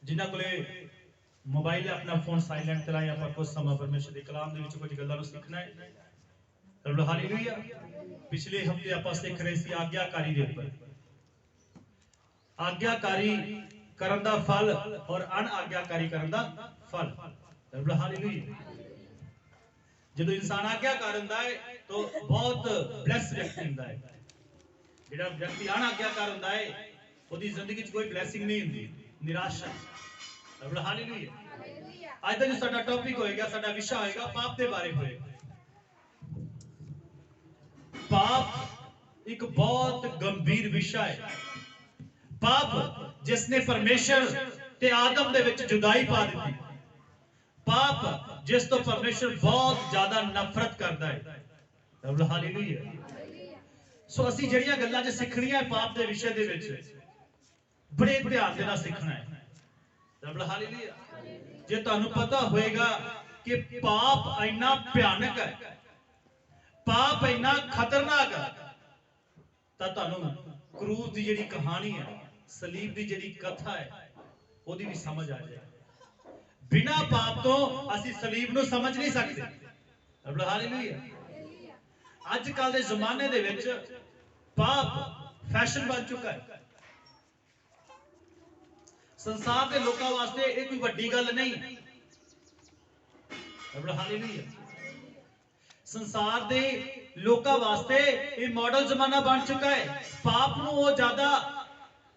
जिन्हां कोले मोबाइल है अपना फोन साइलेंट ते लाए आपां कुछ समय परमेश्वर दे कलाम दे विच कुछ गल्लां नूं सीखना है। रब हालेलुया। पिछले हफ्ते आपां सीख रहे सी आज्ञाकारी दे उपर, आज्ञाकारी करन दा फल और अनआज्ञाकारी करन दा फल। रब हालेलुया। जदों इंसान आज्ञाकार हुंदा है तो बहुत ब्लेस व्यक्ति हुंदा है। जिहड़ा व्यक्ति अनआज्ञाकार हुंदा है ओदी जिंदगी च कोई ब्लेसिंग नहीं हुंदी, निराशा। रब हालेलुया। आज दा जो साडा टॉपिक होएगा, साडा विषय होएगा पाप के बारे होएगा। पाप एक बहुत गंभीर विषय है। पाप जिसने परमेश्वर ते आदम दे विच जुदाई पा दी, पाप जिस तो परमेश्वर बहुत ज्यादा नफरत करता है। रब हालेलुया। सो असी जड़ियां गल्लां जे सीखणियां पाप दे विषय दे विच बड़े ध्यान देना सीखना है। रब हालेलुया। जे तुहानू पता होएगा कि पाप इन्ना भयानक है, पाप इन्ना खतरनाक है, तां तुहानू क्रूस दी जिहड़ी कहानी है, सलीब दी जिहड़ी कथा है, ओदी भी समझ आ जाए। बिना पाप तो असी सलीब नूं समझ नहीं सकते। रब हालेलुया। अजकल दे जमाने दे विच पाप फैशन बन चुका है। संसार के लोगों वास्ते ये कोई वड्डी गल नहीं। रब हालेलुया। संसार के लोगों वास्ते ये मॉडल जमाना बन चुका है। पाप नूं वो ज्यादा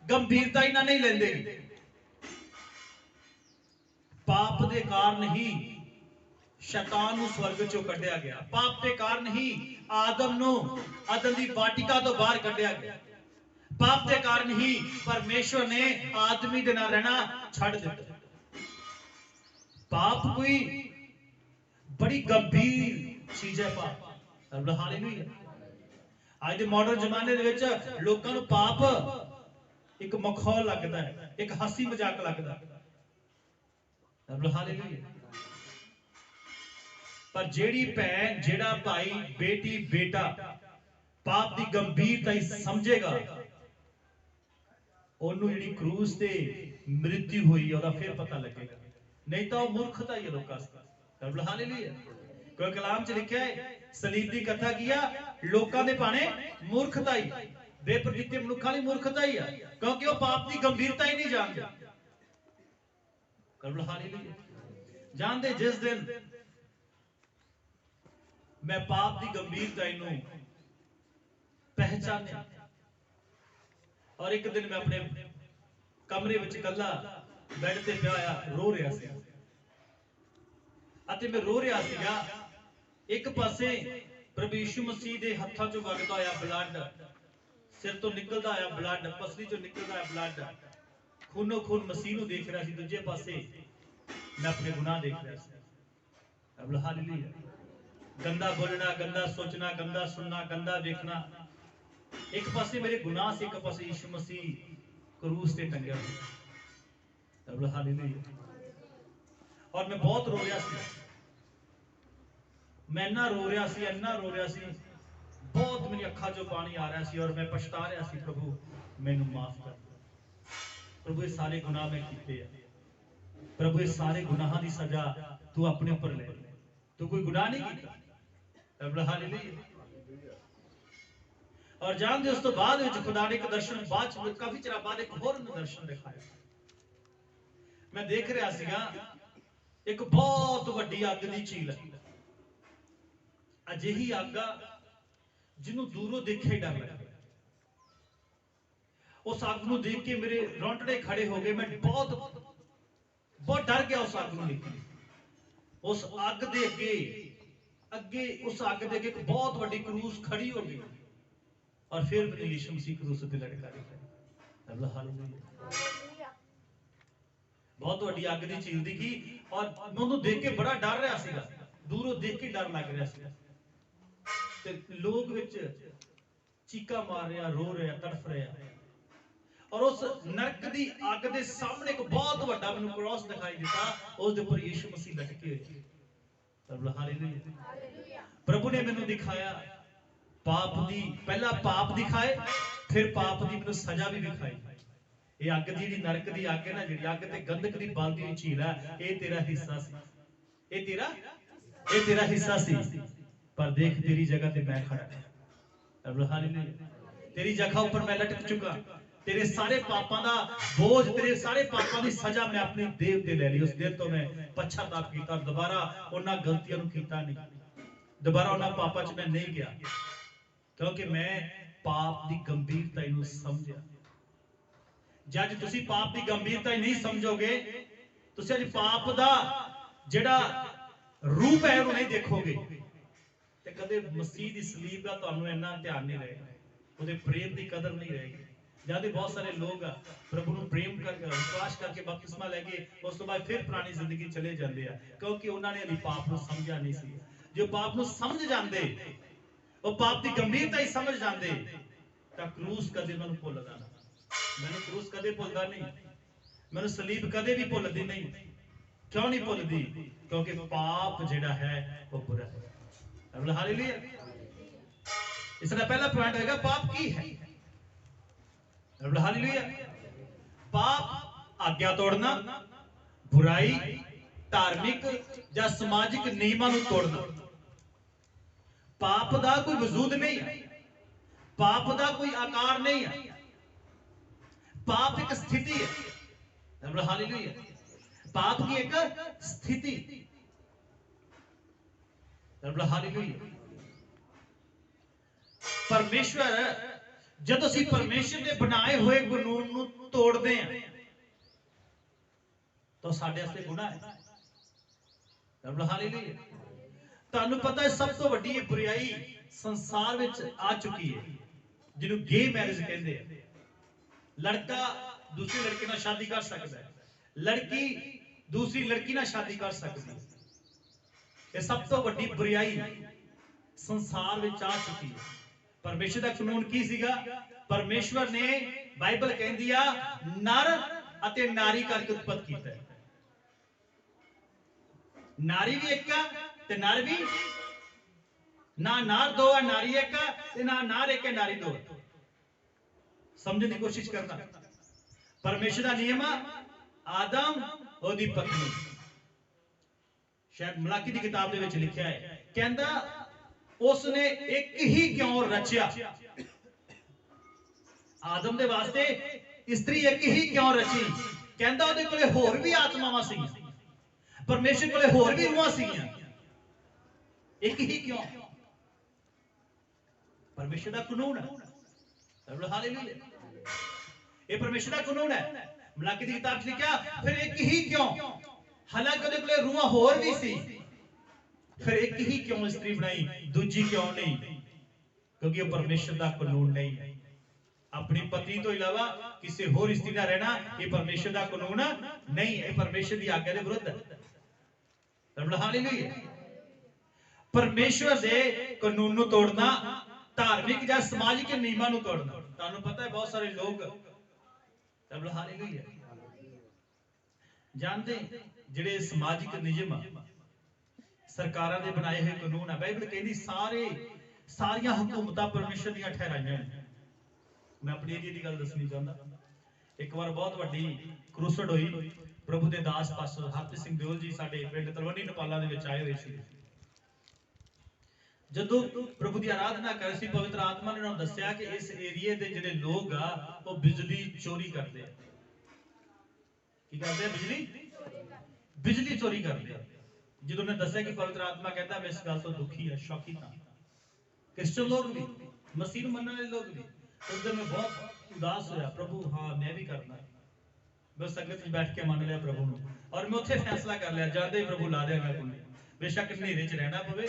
गंभीरता ही ना नहीं लेंदे। पाप के कारण ही शैतान नूं स्वर्ग चों कढिया गया। पाप के कारण ही आदम नूं अदन दी वाटिका तो बाहर कढिया गया। पाप के कारण ही परमेश्वर ने आदमी दे नाल रहना छड़ दिता। पाप कोई बड़ी गंभीर चीज है। पाप रब हालेलुया। आज दे मॉडर्न जमाने दे विच लोकां नूं पाप एक मखौल लगदा है, एक हंसी मजाक लगदा है। रब हालेलुया। पर जेड़ी भैन, जेड़ा भाई, बेटी, बेटा पाप की गंभीरता ही समझेगा, ओनू जिहड़ी क्रूस ते मृत्यु हुई ओदा फिर पता लगेगा। नहीं तो मूर्खता ही है लोकां दी। रब हालेलुया। कोई कलाम च लिखा है सलीब की कथा किया लोकां दे भाणे मूर्खता ही, बेपरदिते मनुखां दी मूर्खता ही है, क्योंकि वो पाप की गंभीरता ही नहीं जानदे। रब हालेलुया। जानदे जिस दिन मैं पाप की गंभीरता नूं पहचानिया और एक दिन मैं अपने कमरे विच कल्ला बेड ते पिया होया रो रहा सी अते मैं रो रहा सीगा। एक पासे प्रभु यीशु मसीह दे हत्थां चों वगदा होया ब्लड, सिर तो निकलदा होया ब्लड, पसली चों निकलदा होया ब्लड, खूनो खून मसीह नूं देख रहा सी। दूजे पासे मैं अपने गुनाह देख रहा सी। रब हालेलुया। गंदा बोलना, गंदा सोचना, गंदा सुनना, गंदा देखना। एक पासे मेरे गुनाह से, एक पासे यीशु मसीह क्रूस ते टंगया हुआ। रब हालेलुया। और मैं बहुत रो रहा सी, मैं इन्ना रो रहा सी, इन्ना रो रहा सी, बहुत मेरी अखां चों पानी आ रहा सी और मैं पछता रहा सी, प्रभु मैनू माफ कर, प्रभु ये सारे गुनाह मैं कीते हैं, प्रभु ये सारे गुनाहां दी सजा तू अपने ऊपर ले, तू कोई गुनाह नहीं कीता। रब हालेलुया। और जानते उस तो बाद विच खुदा ने एक दर्शन बाद काफी चिर बाद एक होर दर्शन दिखाया। मैं देख रहा सीगा एक बहुत वड्डी अग दी झील, अजिही अग जिन्हों दूरों देखे ही डर लगा। उस अग नूं देख के मेरे रोंटड़े खड़े हो गए। मैं बहुत डर गया उस अग नूं देख के। उस अग दे अगे उस अग दे एक बहुत वड्डी क्रूस खड़ी हो गई और फिर मैंने यीशु मसीह क्रूस ते लटका दिया। रब हालेलुया। बहुत वड्डी अग दी झील दिखी और मैं उन्हें देख के बड़ा डर रहा सीगा, दूरों देख के डर लग रहा सीगा। ते लोग विच चीका मार रहा, रो रहा, तड़फ रहा। और उस नरक दी अग दे सामने एक बहुत वड्डा मैनूं क्रॉस दिखाई दिता, उस दे ऊपर यीशु मसीह लटके हुए। रब हालेलुया। प्रभु ने मैनूं दिखाया पाप दी, पहला पाप दिखाए, फिर पाप दी मैनूं सजा भी दिखाई। ये अग दी जिहड़ी नरक दी अग है ना, जिहड़ी अग ते गंधक दी बलदी हुई झील है, ये तेरा हिस्सा सी, ये तेरा हिस्सा सी। पर देख तेरी जगह ते मैं खड़ा, हालेलुया। तेरी जगह ऊपर मैं लटक चुका, तेरे सारे पापां दा बोझ, तेरे सारे पापां दी सजा मैं अपने देह ते ले ली। उस दिन तो मैं पश्चाताप कीता, दोबारा उन्हां गलतियां नूं कीता नहीं, दोबारा उन्हां पापां च मैं नहीं गया, क्योंकि मैं पाप दी गंभीरता नूं समझिया। जज तुसी पाप दी गंभीरता नहीं समझोगे, तुसी अज पाप दा जिहड़ा रूप है उहनूं नहीं देखोगे, ते कदे मसीह दी सलीब दा तुहानूं इन्ना ध्यान नहीं रहेगा, ਉਹਦੇ प्रेम की कदर नहीं रहेगी। जद बहुत सारे लोग प्रभु ਨੂੰ प्रेम कर विश्वास करके बपतिस्मा लेके उस तो बाद फिर पुरानी जिंदगी चले जाते हैं, क्योंकि उन्होंने अभी पाप ਨੂੰ समझा नहीं सी। जो पाप ਨੂੰ समझ जाते, वो पाप की गंभीरता ही समझ जाते, तो क्रूस कदे मैं भुलदा ना, मैंने क्रूस कदे भुलदा नहीं, मैंने सलीब कदे भी भुलदी नहीं। क्यों नहीं भुलदी? क्योंकि पाप जिहड़ा है वो बुरा है। हालेलुया। इसका पहला पॉइंट होगा पाप की है। हालेलुया। पाप आज्ञा तोड़ना, बुराई, धार्मिक या समाजिक नियमां नूं तोड़ना। पाप दा कोई वजूद नहीं है, पाप दा कोई आकार नहीं है, पाप एक स्थिति है। हालेलुया। पाप की एक स्थिति। हालेलुया। परमेश्वर जब असीं परमेश्वर के बनाए हुए कानून नूं तोड़ते हैं तो साडे वास्ते गुनाह है। हालेलुया। तुहानूं पता है सब तो वड्डी बुराई संसार विच आ चुकी है, जिन्हों गे मैरिज कहते हैं। लड़का दूसरी लड़की नाल शादी कर सकता है, लड़की दूसरी लड़की नाल शादी कर सकती है। यह सब तो वड्डी बुराई संसार विच आ चुकी है। परमेश्वर का कानून की सीगा? परमेश्वर ने बाइबल कहती है नर अते नारी करके उत्पत्त किया है। नारी भी एक ते नर भी, ना नर दो है नारी एक ते ना नर एक है नारी दो। समझने की कोशिश करना। परमेश्वर का नियम आदम ओदी पत्नी, शायद मलाकी की किताब दे विच लिखा है, कहंदा उसने एक ही क्यों रचिया? आदम दे वास्ते स्त्री एक ही क्यों रची? कहंदा ओदे कोले होर भी आत्मावां सी, परमेश्वर कोले होर भी रूहां सीगियां, एक ही क्यों? परमेश्वर का कानून है। हालेलुया। ये परमेश्वर का कानून है। मलाकी की किताब लिखा फिर एक ही क्यों, हालांकि ओदे कोले रूहां होर भी सी, फिर एक ही क्यों स्त्री बनाई, दूजी क्यों नहीं? क्योंकि वह परमेश्वर का कानून नहीं है। अपनी पत्नी तो इलावा किसी होर स्त्री ना रहना, ये परमेश्वर का कानून नहीं है, परमेश्वर की आज्ञा के विरुद्ध है। हालेलुया। परमेश्वर के कानून को तोड़ना, धार्मिक या सामाजिक नियमां को तोड़ना। तुहानूं पता है बहुत सारे लोग हालेलुया जानते जिहड़े सामाजिक नियम सरकारां दे बनाए हुए कानून है, बाइबल कहती सारियां हुकूमतां परमेश्वर दीयां ठहराइयां हैं। मैं अपने एरिया की गल दसनी चाहता। एक बार बहुत वड्डी क्रूसड हुई, प्रभु के दास पास्टर हरप्रीत सिंह दिओल जी साडे पिंड तलवंडी नेपाला दे विच आए हुए सी। जदों प्रभु की आराधना कर सी, पवित्र आत्मा ने उन्होंने दस्सिया कि इस एरिए के जिहड़े लोग आ वो बिजली चोरी करते हैं। की करते हैं? बिजली चोरी करते हैं। जो उन्हें दसिया कि पवित्र आत्मा कहता मैं इस गल तो दुखी है, शौकी था। क्रिश्चियन लोग भी, मसीह मनने वाले लोग भी। उस दिन मैं बहुत उदास होया, प्रभु हाँ मैं भी करना। मैं संगत में बैठ के मान लिया प्रभु को, और मैं उत्थे फैसला कर लिया जाते ही प्रभु ला देगा कुंडी। बेशक नेरे च रहना पवे,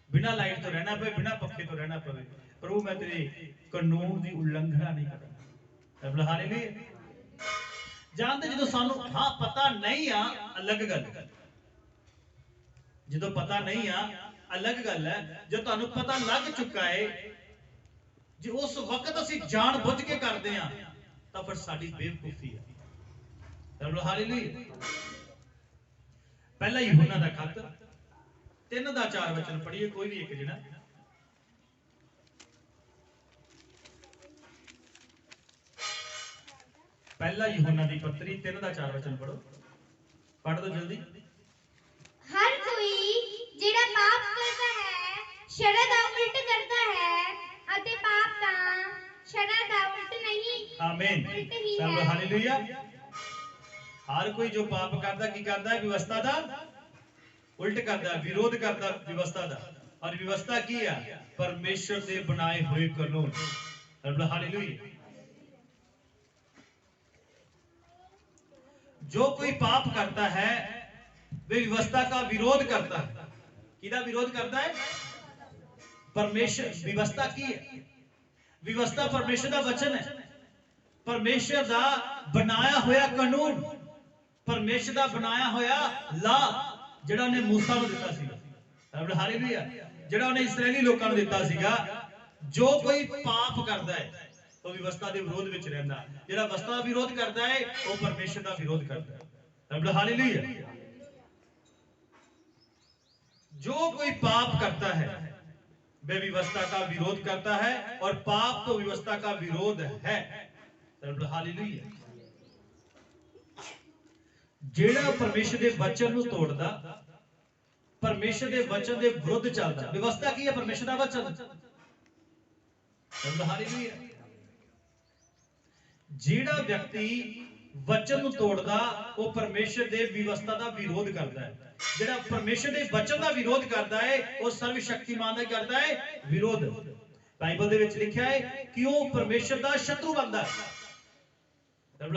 बिना लाइट तो रहना पवे, बिना पखे तो रहना पवे, प्रभु मैं तेरे कानून की उल्लंघना नहीं करना। हालेलुया। जानते जो सानू हाँ पता नहीं आ अलग गल, जो पता नहीं आ अलग गल है, जो तुहानू पता लग चुका है जो उस वक्त असी जान बुझ के करते हैं तो फिर साडी बेवकूफी है। हालेलुया। पहला यूहन्ना दा खत 3:4 वचन पढ़िए कोई भी एक जना। पहला यूहन्ना दी पत्री 3 ਦਾ 4 वचन पढ़ो, पढ़ दो जल्दी। हर कोई ਜਿਹੜਾ ਪਾਪ ਕਰਦਾ ਹੈ ਸ਼ਰਅ ਦਾ ਉਲਟ ਕਰਦਾ ਹੈ ਅਤੇ ਪਾਪ ਤਾਂ ਸ਼ਰਅ ਦਾ ਉਲਟ ਨਹੀਂ आमीन, उल्ट ही सब है। हालेलुया। हर कोई जो पाप करता की करता है व्यवस्था दा उल्ट करता है, विरोध करता व्यवस्था दा। और व्यवस्था की है परमेश्वर दे बनाए हुए कानून। सब हालेलुया। जो कोई पाप करता है वे व्यवस्था का विरोध करता है। किदा विरोध करता है? परमेश्वर व्यवस्था की है। व्यवस्था परमेश्वर का वचन है, परमेश्वर का बनाया होया कानून, परमेश्वर का बनाया होया ला जिहड़ा उन्हें मूसा को दिता सीगा। हालेलुया। जिहड़ा उन्हें इस्राएली लोकां को दिता सीगा। जो कोई पाप करता है वो व्यवस्था के विरोध में रहता है, जिहड़ा व्यवस्था का विरोध करता है वो परमेश्वर का विरोध करता है। हालेलुया। जो कोई पाप करता है वह व्यवस्था का विरोध करता है और पाप तो व्यवस्था का विरोध है। हालेलुया। जेड़ा परमेश्वर के वचन को तोड़दा, परमेश्वर के वचन के विरुद्ध चलता, व्यवस्था की है परमेश्वर का वचन। हालेलुया। जेड़ा व्यक्ति वचन को तोड़दा वो परमेश्वर के व्यवस्था का विरोध करता है। जेड़ा परमेश्वर के वचन का विरोध करता है वो सर्वशक्तिमान का करता है विरोध। बाइबल दे विच लिखा है कि वो परमेश्वर का शत्रु बनता है।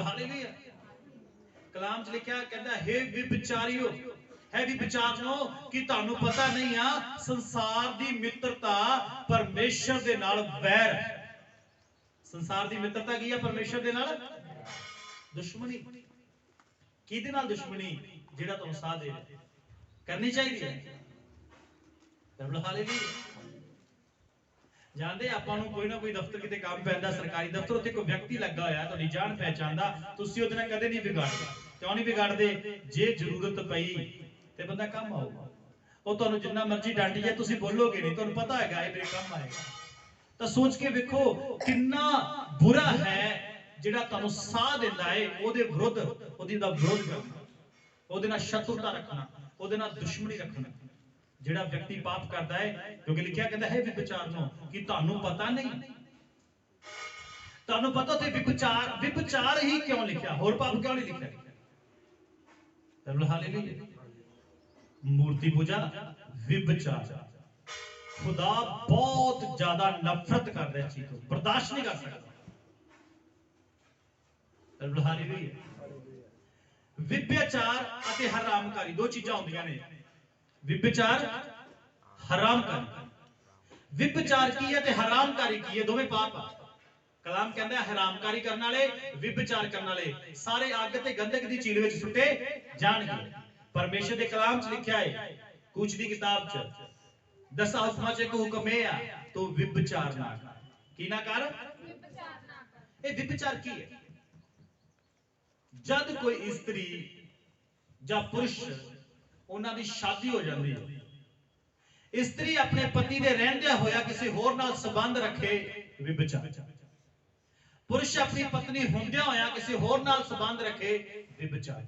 हालेलुया। कलाम च लिखा कहता है हे विचारियो, है विचारनो कि तानू पता नहीं आ संसार दी मित्रता परमेश्वर दे नाल वैर है। संसार दी मित्रता की है परमेश्वर दे नाल दुश्मनी। किहदे नाल दुश्मनी? जेड़ा तुहानू साथ दे रहा करनी चाहिए। जानते आपां नूं कोई ना कोई दफ्तर किते काम पैंदा, सरकारी दफ्तर, उत्ते कोई व्यक्ति लगा होया तुहाडी जान पहचान दा, तुसीं उहदे नाल कदे नहीं बिगाड़दे। क्यों नहीं बिगाड़दे? जे जरूरत पई ते बंदा काम आऊगा। वो तुहानू जिन्ना मर्जी डांटी जाए तुसीं बोलोगे नहीं, तुहानू पता हैगा ये मेरे काम आएगा। तो सोच के देखो कितना बुरा है जिहड़ा तुहानू साह दिंदा है ओहदे विरुद्ध ओहदी दा विरोध करना, ओहदे नाल शत्रुता रखना, ओहदे नाल दुश्मनी रखना। जिहड़ा व्यक्ति पाप करता है, क्योंकि लिखिया कहता है विचारनो कि तुहानू पता नहीं, तुहानू पता ते विचार ही क्यों लिखा, होर पाप क्यों नहीं लिखा? हालेलुया। मूर्ति पूजा, विचार, खुदा बहुत ज्यादा नफरत करता है, चीज को बर्दाश्त नहीं कर सकता। विचार अते हरामकारी दो चीजें होंदियां ने। विचार हरामकारी। विचार की है ते हरामकारी की है, दोवें पाप आ। कलाम कहता है हरामकारी करने वाले, विचार करने वाले सारे अग ते गंधक दी झील विच सुटे जाणगे। परमेश्वर दे कलाम च लिखा है, कूच दी किताब च 10 हुक्मां च एक हुक्म है तो विचार ना कर। की ना कर? ये विचार की है? जब कोई स्त्री या पुरुष उन्हां दी शादी हो जाती है, स्त्री अपने पति दे रहंदे होया किसी होर नाल संबंध रखे, विचार। पुरुष अपनी पत्नी होंदे होया किसी होर नाल संबंध रखे, विचार।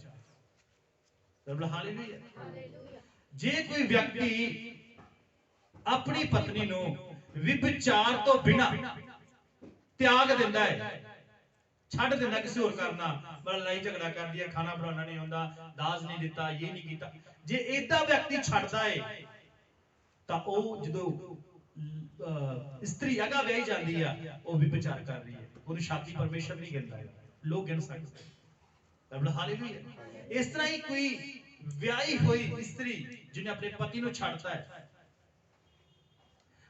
हालेलुया। जे कोई व्यक्ति अपनी पत्नी नूं विचार तो बिना त्याग दिंदा है, छड़ दिंदा किसी होर करना, बड़ा लड़ाई झगड़ा कर दिया, खाना बनाना नहीं आंदा, दाज नहीं दिता, ये नहीं कीता, जे इदा व्यक्ति छड़दा है तां ओह जदों स्त्री अगा विआही जांदी है ओह विचार कर रही है, ओहदी शादी परमेश्वर नहीं गिनदा, लोग गिन सकदे। हालेलुया। इस तरह ही कोई विआही हुई स्त्री जिन्हें अपने पति नूं छड़ता है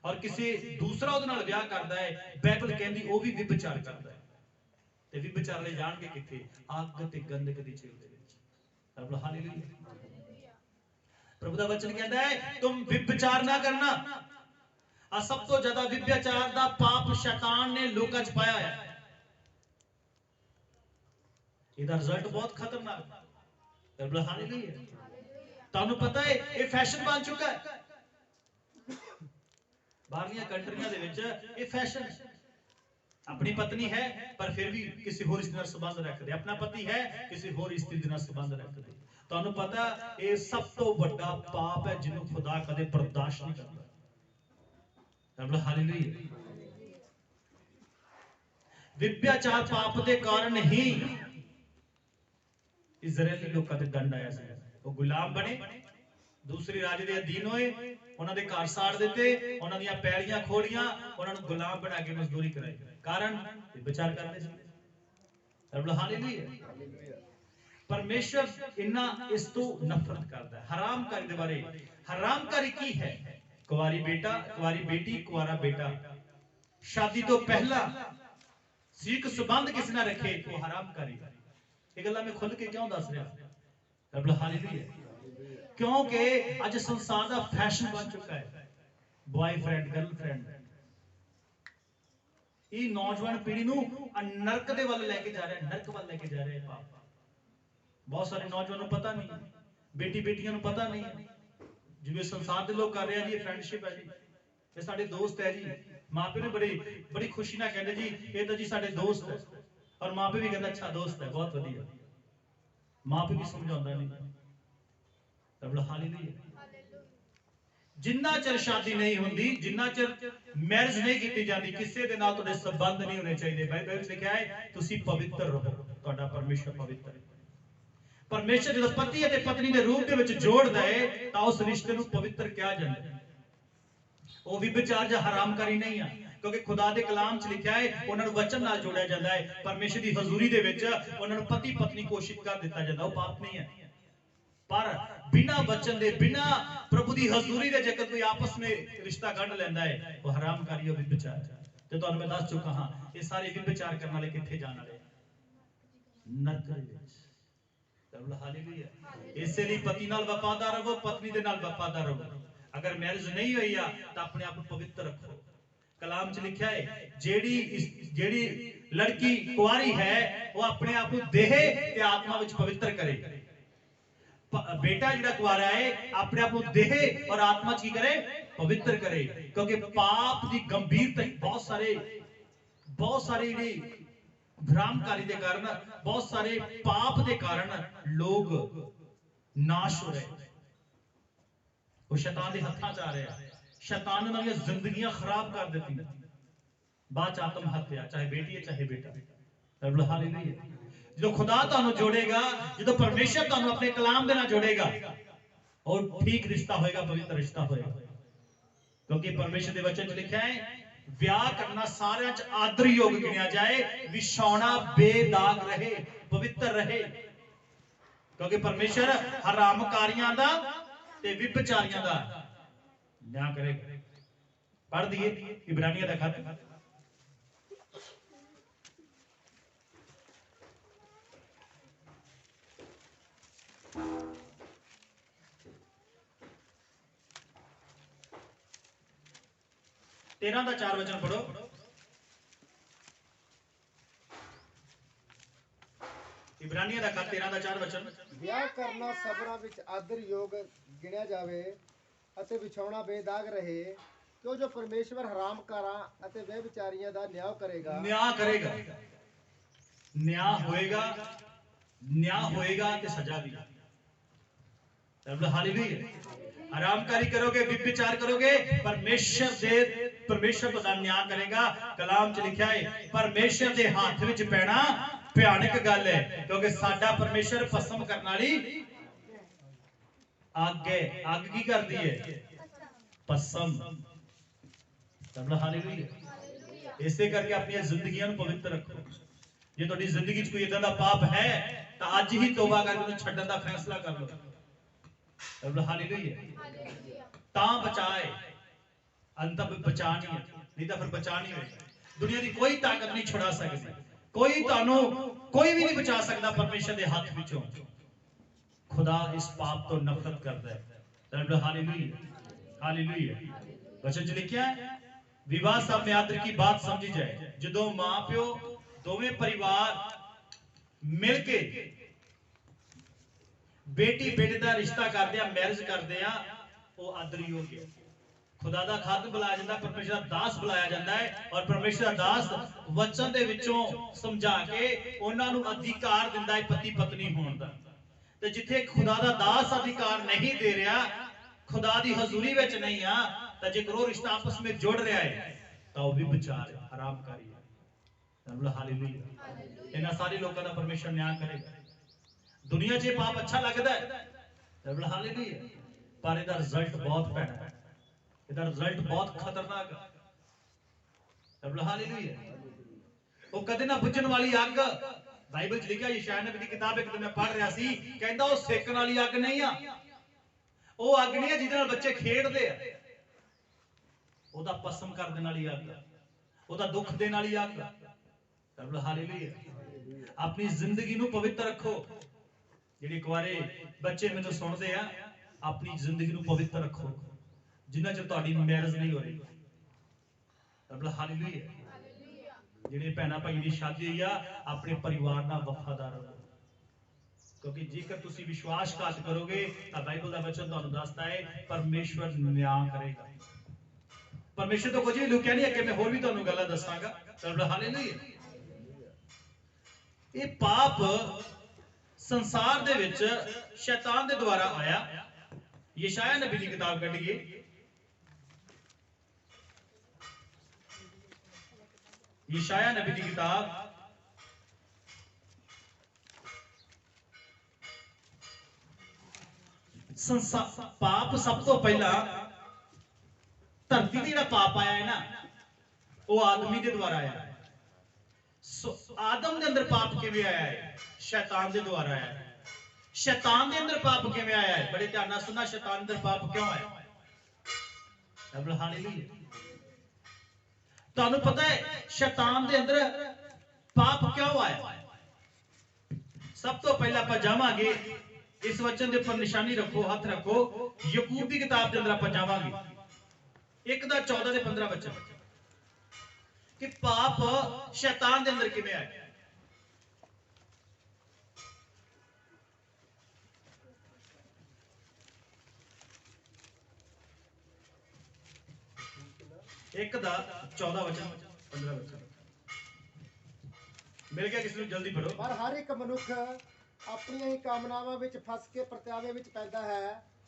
और किसी दूसरा उहदे नाल विआह करदा है, बाइबल कहंदी ओह भी विचार करदा है। ते विचार ले जाणगे किथे? अग ते गंधक दी झील दे विच। हालेलुया। प्रभु दा वचन कहंदा है तुम विचार ना करना। आ सब तो ज्यादा विचार दा पाप शैतान ने लोकां च पाया है। इहदा रिजल्ट बहुत खतरनाक है। हालेलुया। तुहानू पता है ये फैशन बन चुका है। बाहरलियां कंट्रियां दे विच ये फैशन है। अपनी पत्नी है पर फिर भी किसी होर स्त्री नाल संबंध रखते, अपना पति है किसी होर स्त्री दे नाल संबंध रखते। तुहानू पता ये सब तो बड़ा पाप है जिन्हों खुदा कदे बर्दाश्त नहीं करता। हालेलुया। विभ्याचार पाप के कारण ही इजरायली लोगों ते दंड आया सी। वो गुलाम बने, दूसरे राजे दे अधीन होए, उन्हां दे घर साड़ दिते, उन्हां दीयां पैड़ियां खोलियां, उन्हां नूं गुलाम बना के मजदूरी कराई। कारण विभ्याचार करते सी। हालेलुया। परमेश्वर इन्ना इस तो नफरत करता है। हरामकारी दे बारे, हरामकारी की है? कुंवारी बेटा, कुंवारी बेटी, कुंवारा बेटा शादी तो पहला सीख संबंध किसी ना रखे वो हरामकारी। ये गल्लां मैं खुल के क्यों दस रहा? हालेलुया। क्योंकि अज संसार का फैशन बन चुका है बॉयफ्रेंड गर्लफ्रेंड। ये नौजवान पीढ़ी नूं नरक दे वल लेके जा रहा है, नरक वल लेके जा रहा है पाप। बहुत सारे नौजवानों पता नहीं, बेटी बेटियां नूं पता नहीं जिवें संसार के लोग कर रहे हैं जी फ्रेंडशिप है जी, ये साडे दोस्त है जी। मां प्यो ने बड़ी बड़ी खुशी ना कहते जी ये तो जी साडे दोस्त है, और मां प्यो भी कहता अच्छा दोस्त है बहुत वधिया। मां प्यो भी समझाਉਂਦਾ नहीं। हालेलुया। जिन्ना चਿਰ शादी नहीं होंदी, जिन्ना चਿਰ मैरिज नहीं की जाती, किसी के नाल तुहाडे संबंध नहीं होने चाहिए। बाइबल में लिखा है तुसी पवित्र रहो, तुहाडा परमेश्वर पवित्र है। परमेश्वर जो पति और पत्नी के रूप में जोड़ दे तो उस रिश्ते को पवित्र कहा जाता है। वो विभचार या हरामकारी नहीं है, क्योंकि खुदा के कलाम च लिखा है उन्होंने वचन नाल जोड़िया जाता है। परमेश्वर की हजूरी दे विच उन्होंने पति पत्नी घोषित कर दिता जाता, वो पाप नहीं है। पर बिना वचन दे, बिना प्रभु की हजूरी दे जेकर कोई आपस में रिश्ता गढ़ लेंदा है वो हरामकारी और विभचार। ते तुहानू मैं दस चुका हां ये सारे विभचार करने वाले कित्थे जाण वाले? नरक दे विच। हालेलुया। इसलिए पति नाल वफादार रहो, पत्नी दे नाल वफादार रहो। अगर मैरिज नहीं हुई है तो अपने आप को पवित्र रखो। कलाम च लिखा है जेड़ी लड़की कुंवारी है वो अपने आप को देह ते आत्मा विच पवित्र करे। बेटा जिहड़ा कुंवारा है अपने आप को देह और आत्मा च की करे? पवित्र करे। क्योंकि पाप की गंभीरता बहुत सारे भ्रामकारी के कारण, बहुत सारे पाप के कारण लोग नाश हो रहे हैं। वो शैतान के हत्था च आ रहे हैं, शैतान ने उन्हें जिंदगियां खराब कर देती, बाद आत्महत्या, चाहे बेटी है चाहे बेटा। हालेलुया। जो खुदा तुहानू जोड़ेगा, जो परमेश्वर तुहानू अपने कलाम दे नाल जोड़ेगा और ठीक रिश्ता होएगा, पवित्र रिश्ता होएगा। क्योंकि परमेश्वर के वचन च लिखा है ब्याह करना सारे च आदर योग गिनिया जाए, विछौना बेदाग रहे, पवित्र रहे। क्योंकि परमेश्वर हरामकारियां दा ते विभचारियां दा न्याय करेगा। पढ़ दिए इब्रानियों का खत 13 का 4 वचन पढ़ो। इब्रानियों का खत 13 का 4 वचन। ਵਿਆਹ ਕਰਨਾ ਸਭਨਾਂ ਵਿੱਚ ਆਦਰ ਯੋਗ ਗਿਣਿਆ ਜਾਵੇ ਅਤੇ ਵਿਛਾਉਣਾ ਬੇਦਾਗ ਰਹੇ, ਕਿਉਂ ਜੋ ਪਰਮੇਸ਼ਵਰ ਹਰਾਮਕਾਰਾਂ ਅਤੇ ਬੇਵਿਚਾਰੀਆਂ ਦਾ ਨਿਆਂ ਕਰੇਗਾ। न्याय होएगा ते सजा भी। हालेलुया। हरामकारी करोगे, व्यभिचार करोगे, परमेश्वर तो न्याय करेगा। कलाम च लिखा है परमेश्वर के हाथ विच पैना भयानक गल है, क्योंकि साडा परमेश्वर भस्म करने वाली अग है। अग की करती है? भस्म। हालेलुया। इसे करके अपनी जिंदगियां पवित्र रखो। जे तुहाडी जिंदगी च कोई इदां दा पाप है तो अज ही तौबा करके उन्हें छड्डण दा फैसला कर लो। हालेलुया। तां बचाए, अंत बचा नहीं तो फिर बचा नहीं होएगा। दुनिया की कोई ताकत नहीं छुड़ा सकती, कोई तानू कोई भी नहीं बचा सकता परमेश्वर के हाथ विचों। खुदा इस पाप तो नफरत करता है। हालेलुया। हालेलुया। वचन च लिखिया है विवाह सब में आदर की बात समझी जाए। जदों मां प्यो दोवें परिवार मिलके बेटी बेटे का रिश्ता करते हैं, मैरिज करते हैं, वो आदर योग है। खुदा दा खादम बुलाया जाता है, परमेश्वर दा दास बुलाया जाता है, और परमेश्वर दा दास वचन दे विचों समझा के उन्हां नूं अधिकार दिंदा है पति पत्नी होण दा। ते जिथे खुदा दा दास अधिकार नहीं दे रहा, खुदा दी हजूरी विच नहीं आ, तां जेकर वो रिश्ता आपस में जुड़ रहा है तां वो भी विचार है, हरामकारी है। हालेलुया। इन्हां सारे लोकां दा परमेश्वर न्याय करेगा। दुनिया 'च पाप अच्छा लगदा है, हालेलुया, पर इहदा रिजल्ट बहुत भैड़ा है, इहदा रिजल्ट बहुत खतरनाक है। हालेलुया। वो कदे ना बुझण वाली अग, बाइबल च लिखिਆ यशायाह नबी दी किताब एक दिन मैं पढ़ रहा सी, कहंदा वो सेकण वाली अग नहीं आ, वो अग नहीं है जिहदे नाल बच्चे खेडदे आ, ओदा पसम कर देण वाली अग, ओदा दुख देण वाली अग। हालेलुया। अपनी जिंदगी नूं पवित्र रखो। ਜਿਹੜੇ ਕੁਆਰੇ ਬੱਚੇ ਮੈਨੂੰ ਸੁਣਦੇ ਆ, ਆਪਣੀ ਜ਼ਿੰਦਗੀ ਨੂੰ ਪਵਿੱਤਰ ਰੱਖੋ ਜਿੰਨਾ ਚਿਰ ਤੁਹਾਡੀ ਮੈਰਿਜ ਨਹੀਂ ਹੋ ਰਹੀ। ਹਾਲੇਲੂਇਆ। ਜਿਹੜੇ ਭੈਣਾਂ ਭਾਈ ਦੀ ਸ਼ਾਦੀ ਹੋਈ ਆ, ਆਪਣੇ ਪਰਿਵਾਰ ਨਾਲ ਵਫਾਦਾਰ ਰਹੋ, ਕਿਉਂਕਿ ਜੇਕਰ ਤੁਸੀਂ ਵਿਸ਼ਵਾਸਘਾਤ ਕਰੋਗੇ ਤਾਂ ਬਾਈਬਲ ਦਾ ਵਚਨ ਤੁਹਾਨੂੰ ਦੱਸਦਾ ਹੈ ਪਰਮੇਸ਼ਵਰ ਨਿਆਂ ਕਰੇਗਾ। ਪਰਮੇਸ਼ਵਰ ਤੋਂ ਕੁਝ ਵੀ ਲੁਕਿਆ ਨਹੀਂ, ਅੱਗੇ ਮੈਂ ਹੋਰ ਵੀ ਤੁਹਾਨੂੰ ਗੱਲਾਂ ਦੱਸਾਂਗਾ। ਹਾਲੇਲੂਇਆ। ਇਹ ਪਾਪ संसार दे विच शैतान दे द्वारा आया। यशायाह नबी दी किताब कढिए, यशायाह नबी दी किताब पाप सब तो पहला धरती दा जिहड़ा पाप आया है ना, वो आदमी दे द्वारा आया है। आदम दे अंदर पाप किवें आया है? शैतान दे द्वारा आया है। शैतान दे अंदर पाप किवें आया है? बड़े ध्यान नाल सुनना, शैतान दे अंदर पाप क्यों आया? हालेलुया। तुहानू पता है शैतान दे अंदर पाप क्यों आया? सब तो पहले आपां जावांगे, इस वचन दे उपर निशानी रखो, हाथ रखो, याकूब दी किताब दे अंदर आपां जावांगे, 1:14 ते 15 वचन, कि पाप शैतान दे अंदर किवें आया। एक दा 14 वचन 15 वचन मिल गया, किसी जल्दी पढ़ो। पर हर एक मनुख अपनी ही कामनावां विच फस के परतावे विच पैदा है,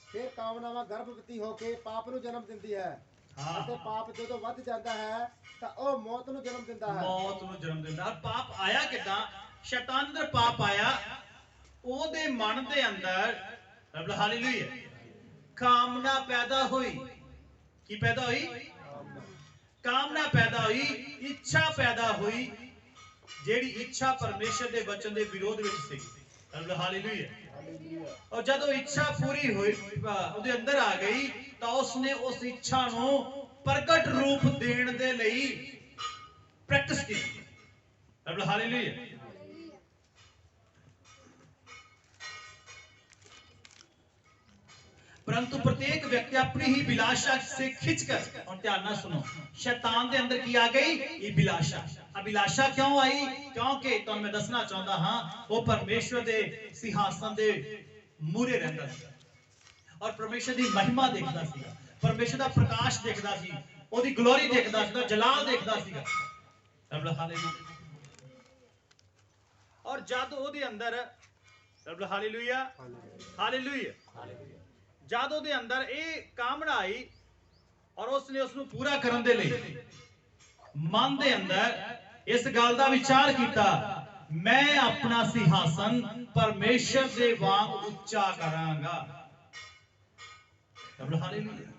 फिर कामनावां गर्भवती होके पाप ਨੂੰ जन्म ਦਿੰਦੀ ਹੈ। ਅਤੇ ਪਾਪ ਜਦੋਂ ਵੱਧ ਜਾਂਦਾ ਹੈ ਤਾਂ ਉਹ ਮੌਤ ਨੂੰ ਜਨਮ ਦਿੰਦਾ ਹੈ। ਮੌਤ ਨੂੰ ਜਨਮ ਦਿੰਦਾ। ਪਾਪ ਆਇਆ ਕਿਦਾਂ? ਸ਼ੈਤਾਨ ਅੰਦਰ ਪਾਪ ਆਇਆ, ਉਹਦੇ ਮਨ ਦੇ ਅੰਦਰ ਹਾਲੇਲੂਇਆ ਕਾਮਨਾ ਪੈਦਾ ਹੋਈ। ਕੀ ਪੈਦਾ ਹੋਈ? ਕਾਮਨਾ ਪੈਦਾ ਹੋਈ, ਇੱਛਾ ਪੈਦਾ ਹੋਈ, ਜਿਹੜੀ ਇੱਛਾ ਪਰਮੇਸ਼ਰ ਦੇ ਵਚਨ ਦੇ ਵਿਰੋਧ ਵਿੱਚ ਸੀ। ਹਾਲੇਲੂਇਆ। और जब इच्छा पूरी हुई ਉਹਦੇ ਅੰਦਰ ਆ ਗਈ ਤਾਂ ਉਸਨੇ ਉਸ ਇੱਛਾ ਨੂੰ ਪ੍ਰਗਟ ਰੂਪ ਦੇਣ ਦੇ ਲਈ ਪ੍ਰੈਕਟਿਸ ਕੀਤੀ। ਹਾਲੇਲੂਇਆ। परंतु प्रत्येक व्यक्ति अपनी ही अभिलाषा से खिंचकर, और ध्यान ना सुनो, शैतान के अंदर की आ गई अभिलाषा। अभिलाषा क्यों आई? क्योंकि तो मैं दसना चाहता हाँ, वो परमेश्वर दे सिंहासन दे मूरे रहता सी और परमेश्वर दी महिमा देखदा सी, परमेश्वर दा प्रकाश देखदा सी, ओदी ग्लोरी देखदा सी, जलाल देखदा सी। हालेलुया। और जद ओदे अंदर हालेलुया हालेलुया जद ਉਹਦੇ ਅੰਦਰ ਇਹ ਕਾਮਨਾ ਆਈ ਔਰ ਉਸਨੇ ਉਸ ਨੂੰ ਪੂਰਾ ਕਰਨ ਦੇ ਲਈ ਮਨ ਦੇ ਅੰਦਰ ਇਸ ਗੱਲ ਦਾ ਵਿਚਾਰ ਕੀਤਾ, ਮੈਂ ਆਪਣਾ ਸਿੰਘਾਸਨ ਪਰਮੇਸ਼ਰ ਦੇ ਵਾਂਗ ਉੱਚਾ ਕਰਾਂਗਾ। ਹਾਲੇਲੂਇਆ।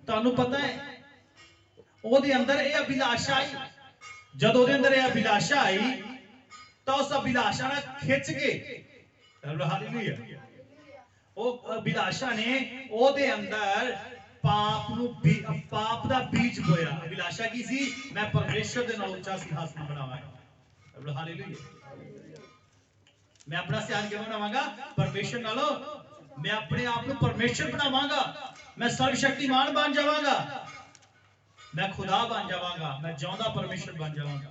ਤੁਹਾਨੂੰ ਪਤਾ ਹੈ ਉਹਦੇ ਅੰਦਰ ਇਹ ਅਭਿਲਾਸ਼ਾ ਆਈ। ਜਦ ਉਹਦੇ ਅੰਦਰ ਇਹ ਅਭਿਲਾਸ਼ਾ ਆਈ ਤਾਂ ਉਸ ਅਭਿਲਾਸ਼ਾ ਨਾਲ ਖਿੱਚ ਕੇ ਹਾਲੇਲੂਇਆ ਉਹ ਅਭਿਲਾਸ਼ਾ ਨੇ ਉਹਦੇ ਅੰਦਰ ਪਾਪ ਨੂੰ ਪਾਪ ਦਾ ਬੀਜ ਬੋਇਆ। ਅਭਿਲਾਸ਼ਾ ਕੀ ਸੀ? ਮੈਂ ਪਰਮੇਸ਼ਰ ਦੇ ਨਾਲ ਉੱਚਾ ਸਿੰਘਾਸਨ ਬਣਾਵਾਂਗਾ। ਹਾਲੇਲੂਇਆ। ਮੈਂ ਆਪਣਾ ਸਿਆਣ ਕਿਵੇਂ ਬਣਾਵਾਂਗਾ? ਪਰਮੇਸ਼ਰ ਨਾਲੋਂ ਮੈਂ ਆਪਣੇ ਆਪ ਨੂੰ ਪਰਮੇਸ਼ਰ ਬਣਾਵਾਂਗਾ। ਮੈਂ ਸਰਵ ਸ਼ਕਤੀਮਾਨ ਬਣ ਜਾਵਾਂਗਾ, ਮੈਂ ਖੁਦਾ ਬਣ ਜਾਵਾਂਗਾ, ਮੈਂ ਜਿਉਂਦਾ ਪਰਮੇਸ਼ਰ ਬਣ ਜਾਵਾਂਗਾ।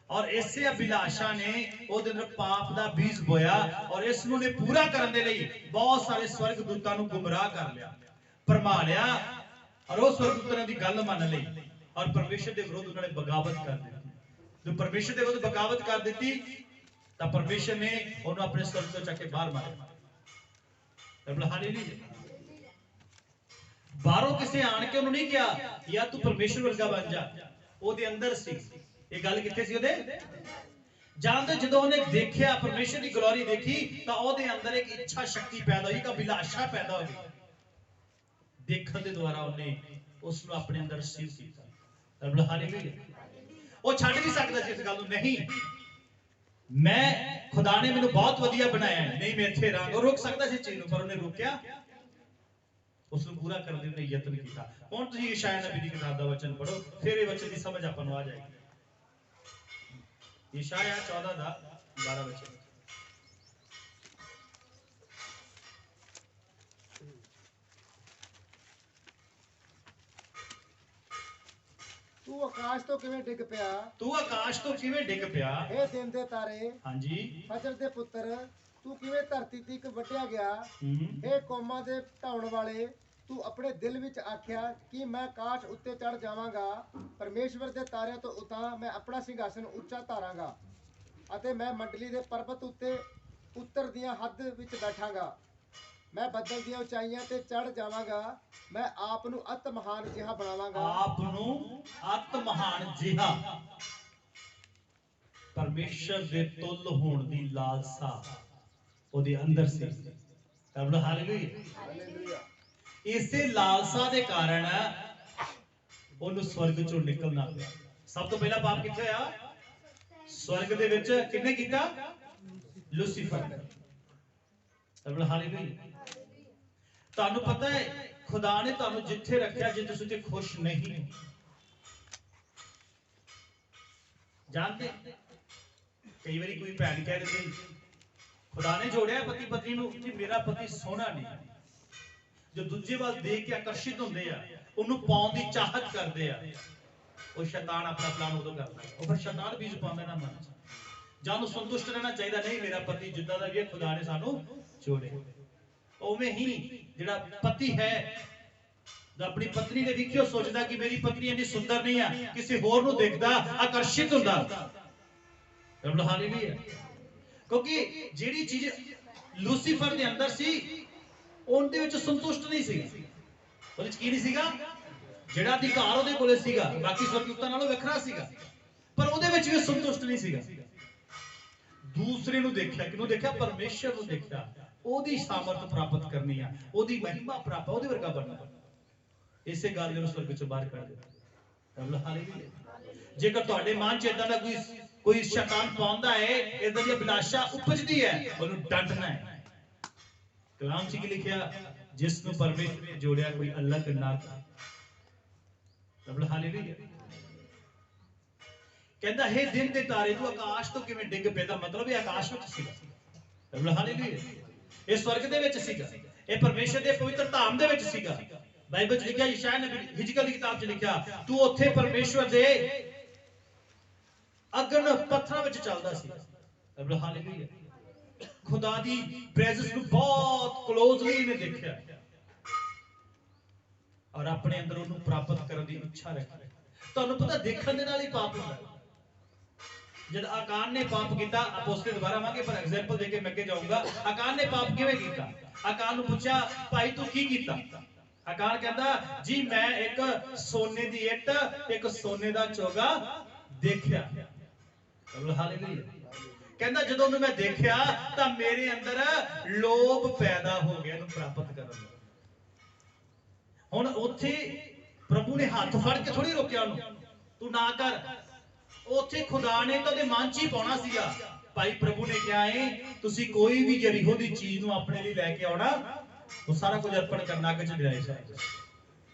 और इसे अभिलाषा ने ਉਹਦੇ ਅੰਦਰ ਪਾਪ ਦਾ ਬੀਜ ਬੋਇਆ ਔਰ ਇਸ ਨੂੰ ਨੇ ਪੂਰਾ ਕਰਨ ਦੇ ਲਈ ਬਹੁਤ ਸਾਰੇ ਸਵਰਗ ਦੂਤਾਂ ਨੂੰ ਗੁੰਮਰਾਹ ਕਰ ਲਿਆ, ਭਰਮਾ ਲਿਆ और वो स्वर्गदूतां दी गल मान लई और परमेश्वर के विरुद्ध उन्होंने बगावत कर दी। जो परमेश्वर के विरुद्ध बगावत कर दी तो परमेश्वर ने उन्होंने अपने स्वर्ग तो चक के बाहर मारे। हालेलुया। बाहरों किसी आन के उन्होंने नहीं कहा यार तू परमेश्वर वर्गा बन जा, ओदे अंदर सी ये गल किथे सी ओदे जानते जो उन्हें देखा परमेश्वर की ग्लोरी देखी तो ओदे अंदर एक इच्छा शक्ति पैदा हुई, एक अभिलाषा पैदा हुई। देखने के द्वारा उन्हें उसको अपने अंदर रिसीव किया। हालेलुया। वो छड़ नहीं सकता इस गल नहीं, मैं खुदा ने मैंने बहुत वधिया बनाया है, नहीं मैं इत्थे रहांगा। रोक सकता इस चीज पर उन्हें रोकया, उसको पूरा करने के लिए यत्न किया। हुण तुसीं यशायाह नबी की किताब का वचन पढ़ो, फिर ये वचन की समझ आपां नूं आ जाएगी। यशायाह 14:12 वचन। तू आकाश तो किवें डिग पिया, तू आकाश तो किवें डिग पिया, हे दिन दे तारे, हां जी, फजर दे पुत्र, तू किवें धरती तक वड्ढिया गया। हे कौमां दे ढाउण वाले, तू अपने दिल विच आख्या कि मैं आकाश उत्ते चढ़ जावांगा, परमेश्वर दे तारिਆਂ ਤੋਂ ਉਤਾਂ मैं अपना सिंहासन ਉੱਚਾ ਧਾਰਾਂਗਾ ਅਤੇ मैं मंडली दे पर्वत उत्ते उत्तर दियां हद विच बैठांगा। मैं बदल दियां उचाइयां ते चढ़ जावांगा, मैं आप ਨੂੰ ਅਤ ਮਹਾਨ ਜਿਹਾ ਬਣਾਵਾਂਗਾ। आप ਨੂੰ ਅਤ ਮਹਾਨ ਜਿਹਾ। परमेश्वर दे तुल होण दी लालसा ਉਹਦੇ ਅੰਦਰ ਸੀ। ਤਬ ਹਾਲੇਲੂਇਆ। ਇਸੇ ਲਾਲਸਾ ਦੇ ਕਾਰਨ ਉਹਨੂੰ ਸਵਰਗ ਚੋਂ ਨਿਕਲਣਾ ਪਿਆ। ਸਭ ਤੋਂ ਪਹਿਲਾਂ ਪਾਪ ਕਿੱਥੇ ਆ? ਸਵਰਗ ਦੇ ਵਿੱਚ ਕਿਹਨੇ ਕੀਤਾ? ਲੂਸੀਫਰ ਨੇ। ਤਬ ਹਾਲੇਲੂਇਆ। ਤੁਹਾਨੂੰ ਪਤਾ ਹੈ खुदा ने ਤੁਹਾਨੂੰ ਜਿੱਥੇ ਰੱਖਿਆ ਜੇ ਤੁਸੀਂ ਤੇ ਖੁਸ਼ ਨਹੀਂ ਹੋ। जानते कई बार कोई भैन कह देती खुदा ने जोड़िया पति पत्नी नूं जी मेरा पति सोहना नहीं, जो दूजे वाल देख के आकर्षित होंदे आ उन्होंने पाउण दी चाहत करते आ, वो शैतान अपना प्लान उदों करता है, वो फिर शैतान बीज पाउंदा ना मन च। जां नूं संतुष्ट रहना चाहिए नहीं मेरा पति जिद्दां दा भी है खुदा ने सानू जोड़े। उवें ही जिहड़ा पति है अपनी पत्नी ने देखियो सोचता कि मेरी पत्नी इतनी सुंदर नहीं है, किसी होर नूं देखदा आकर्षित हुंदा। हालेलुया। क्योंकि जिहड़ी चीज लूसीफर दे अंदर सी उनदे विच संतुष्ट नहीं सी। ਉਹਦੇ ਚ ਕੀ ਨਹੀਂ ਸੀਗਾ? ਜਿਹੜਾ ਅਧਿਕਾਰ ਉਹਦੇ ਕੋਲੇ ਸੀਗਾ ਬਾਕੀ ਸਵਰਗਦੂਤਾਂ ਨਾਲੋਂ ਵੱਖਰਾ ਸੀਗਾ, ਪਰ ਉਹਦੇ ਵਿੱਚ ਵੀ ਸੰਤੁਸ਼ਟ ਨਹੀਂ ਸੀਗਾ। ਦੂਸਰੇ ਨੂੰ ਦੇਖਿਆ, ਕਿਹਨੂੰ ਦੇਖਿਆ? ਪਰਮੇਸ਼ਰ ਨੂੰ ਦੇਖਿਆ। ਉਹਦੀ ਸਾਮਰਥ ਪ੍ਰਾਪਤ ਕਰਨੀ ਆ, ਉਹਦੀ ਮਹਿਮਾ ਪ੍ਰਾਪਤ, ਉਹਦੇ ਵਰਗਾ ਬਣਨਾ। ਇਸੇ ਗੱਲ ਨੇ ਸਵਰਗ ਚੋਂ ਬਾਹਰ ਕੱਢ ਦਿੱਤਾ। ਹਾਲੇਲੂਇਆ। ਜੇਕਰ ਤੁਹਾਡੇ ਮਨ ਚ ਇਦਾਂ ਦਾ ਕੋਈ ਸ਼ੈਤਾਨ ਪਾਉਂਦਾ ਹੈ, ਇਦਾਂ ਦੀ ਅਭਿਲਾਸ਼ਾ ਉਪਜਦੀ ਹੈ, ਉਹਨੂੰ ਡੰਡਣਾ ਹੈ। ਕਲਾਮ ਚ ਕੀ ਲਿਖਿਆ? ਜਿਸ ਨੂੰ ਪਰਮੇਸ਼ਰ ਨੇ ਜੋੜਿਆ ਕੋਈ ਅਲੱਗ ਨਾ ਕਰ। ਹਾਲੇਲੂਇਆ। ਕਹਿੰਦਾ ਹੈ ਦਿਨ ਦੇ ਤਾਰੇ ਤੂੰ ਆਕਾਸ਼ ਤੋਂ ਕਿਵੇਂ ਡਿੱਗ ਪਿਆ, ਦਾ ਮਤਲਬ ਇਹ ਆਕਾਸ਼ ਵਿੱਚ ਸੀਗਾ। ਹਾਲੇਲੂਇਆ। ਇਹ ਸਵਰਗ ਦੇ ਵਿੱਚ ਸੀਗਾ, ਇਹ ਪਰਮੇਸ਼ਰ ਦੇ ਪਵਿੱਤਰ ਧਾਮ ਦੇ ਵਿੱਚ ਸੀਗਾ। बाइबल लिखा यशायाह नबी हिजकिय्याह की किताब च लिखा तू उत्थे परमेश्वर दे अगन पत्थरां विच चलदा सी। हालेलुया। खुदा दी प्रेजेंस ਨੂੰ बहुत क्लोजली ने देखा और अपने अंदर ਉਹਨੂੰ ਪ੍ਰਾਪਤ ਕਰਨ ਦੀ ਇੱਛਾ ਰੱਖੀ। ਤੁਹਾਨੂੰ ਪਤਾ ਦੇਖਣ ਦੇ ਨਾਲ ਹੀ ਪਾਪ ਹੁੰਦਾ। जब आकान ने पाप किया, अपोस्तल दोबारा आवांगे पर एग्जांपल देके मैं आगे जाऊंगा। आकान ने पाप किवें कीता? आकान ਨੂੰ ਪੁੱਛਿਆ ਭਾਈ ਤੂੰ ਕੀ ਕੀਤਾ? आकान कहता जी मैं एक सोने दी इट एक सोने दा चोगा देखा। हालेलुया। कहता जदों मैं देखा तो मेरे अंदर लोभ पैदा हो गया इहनूं प्राप्त करन दा। हुण उत्थे प्रभु ने हाथ फड़ के थोड़ी रोकिया उहनूं तू ना कर, उत्थे खुदा ने तो ओहदे मन च ही पाउणा सीगा। भाई प्रभु ने कहा है तुसीं कोई भी यरीहो दी चीज नूं अपने लिए लैके आउणा, वो सारा कुछ अर्पण करना अगे च लिया।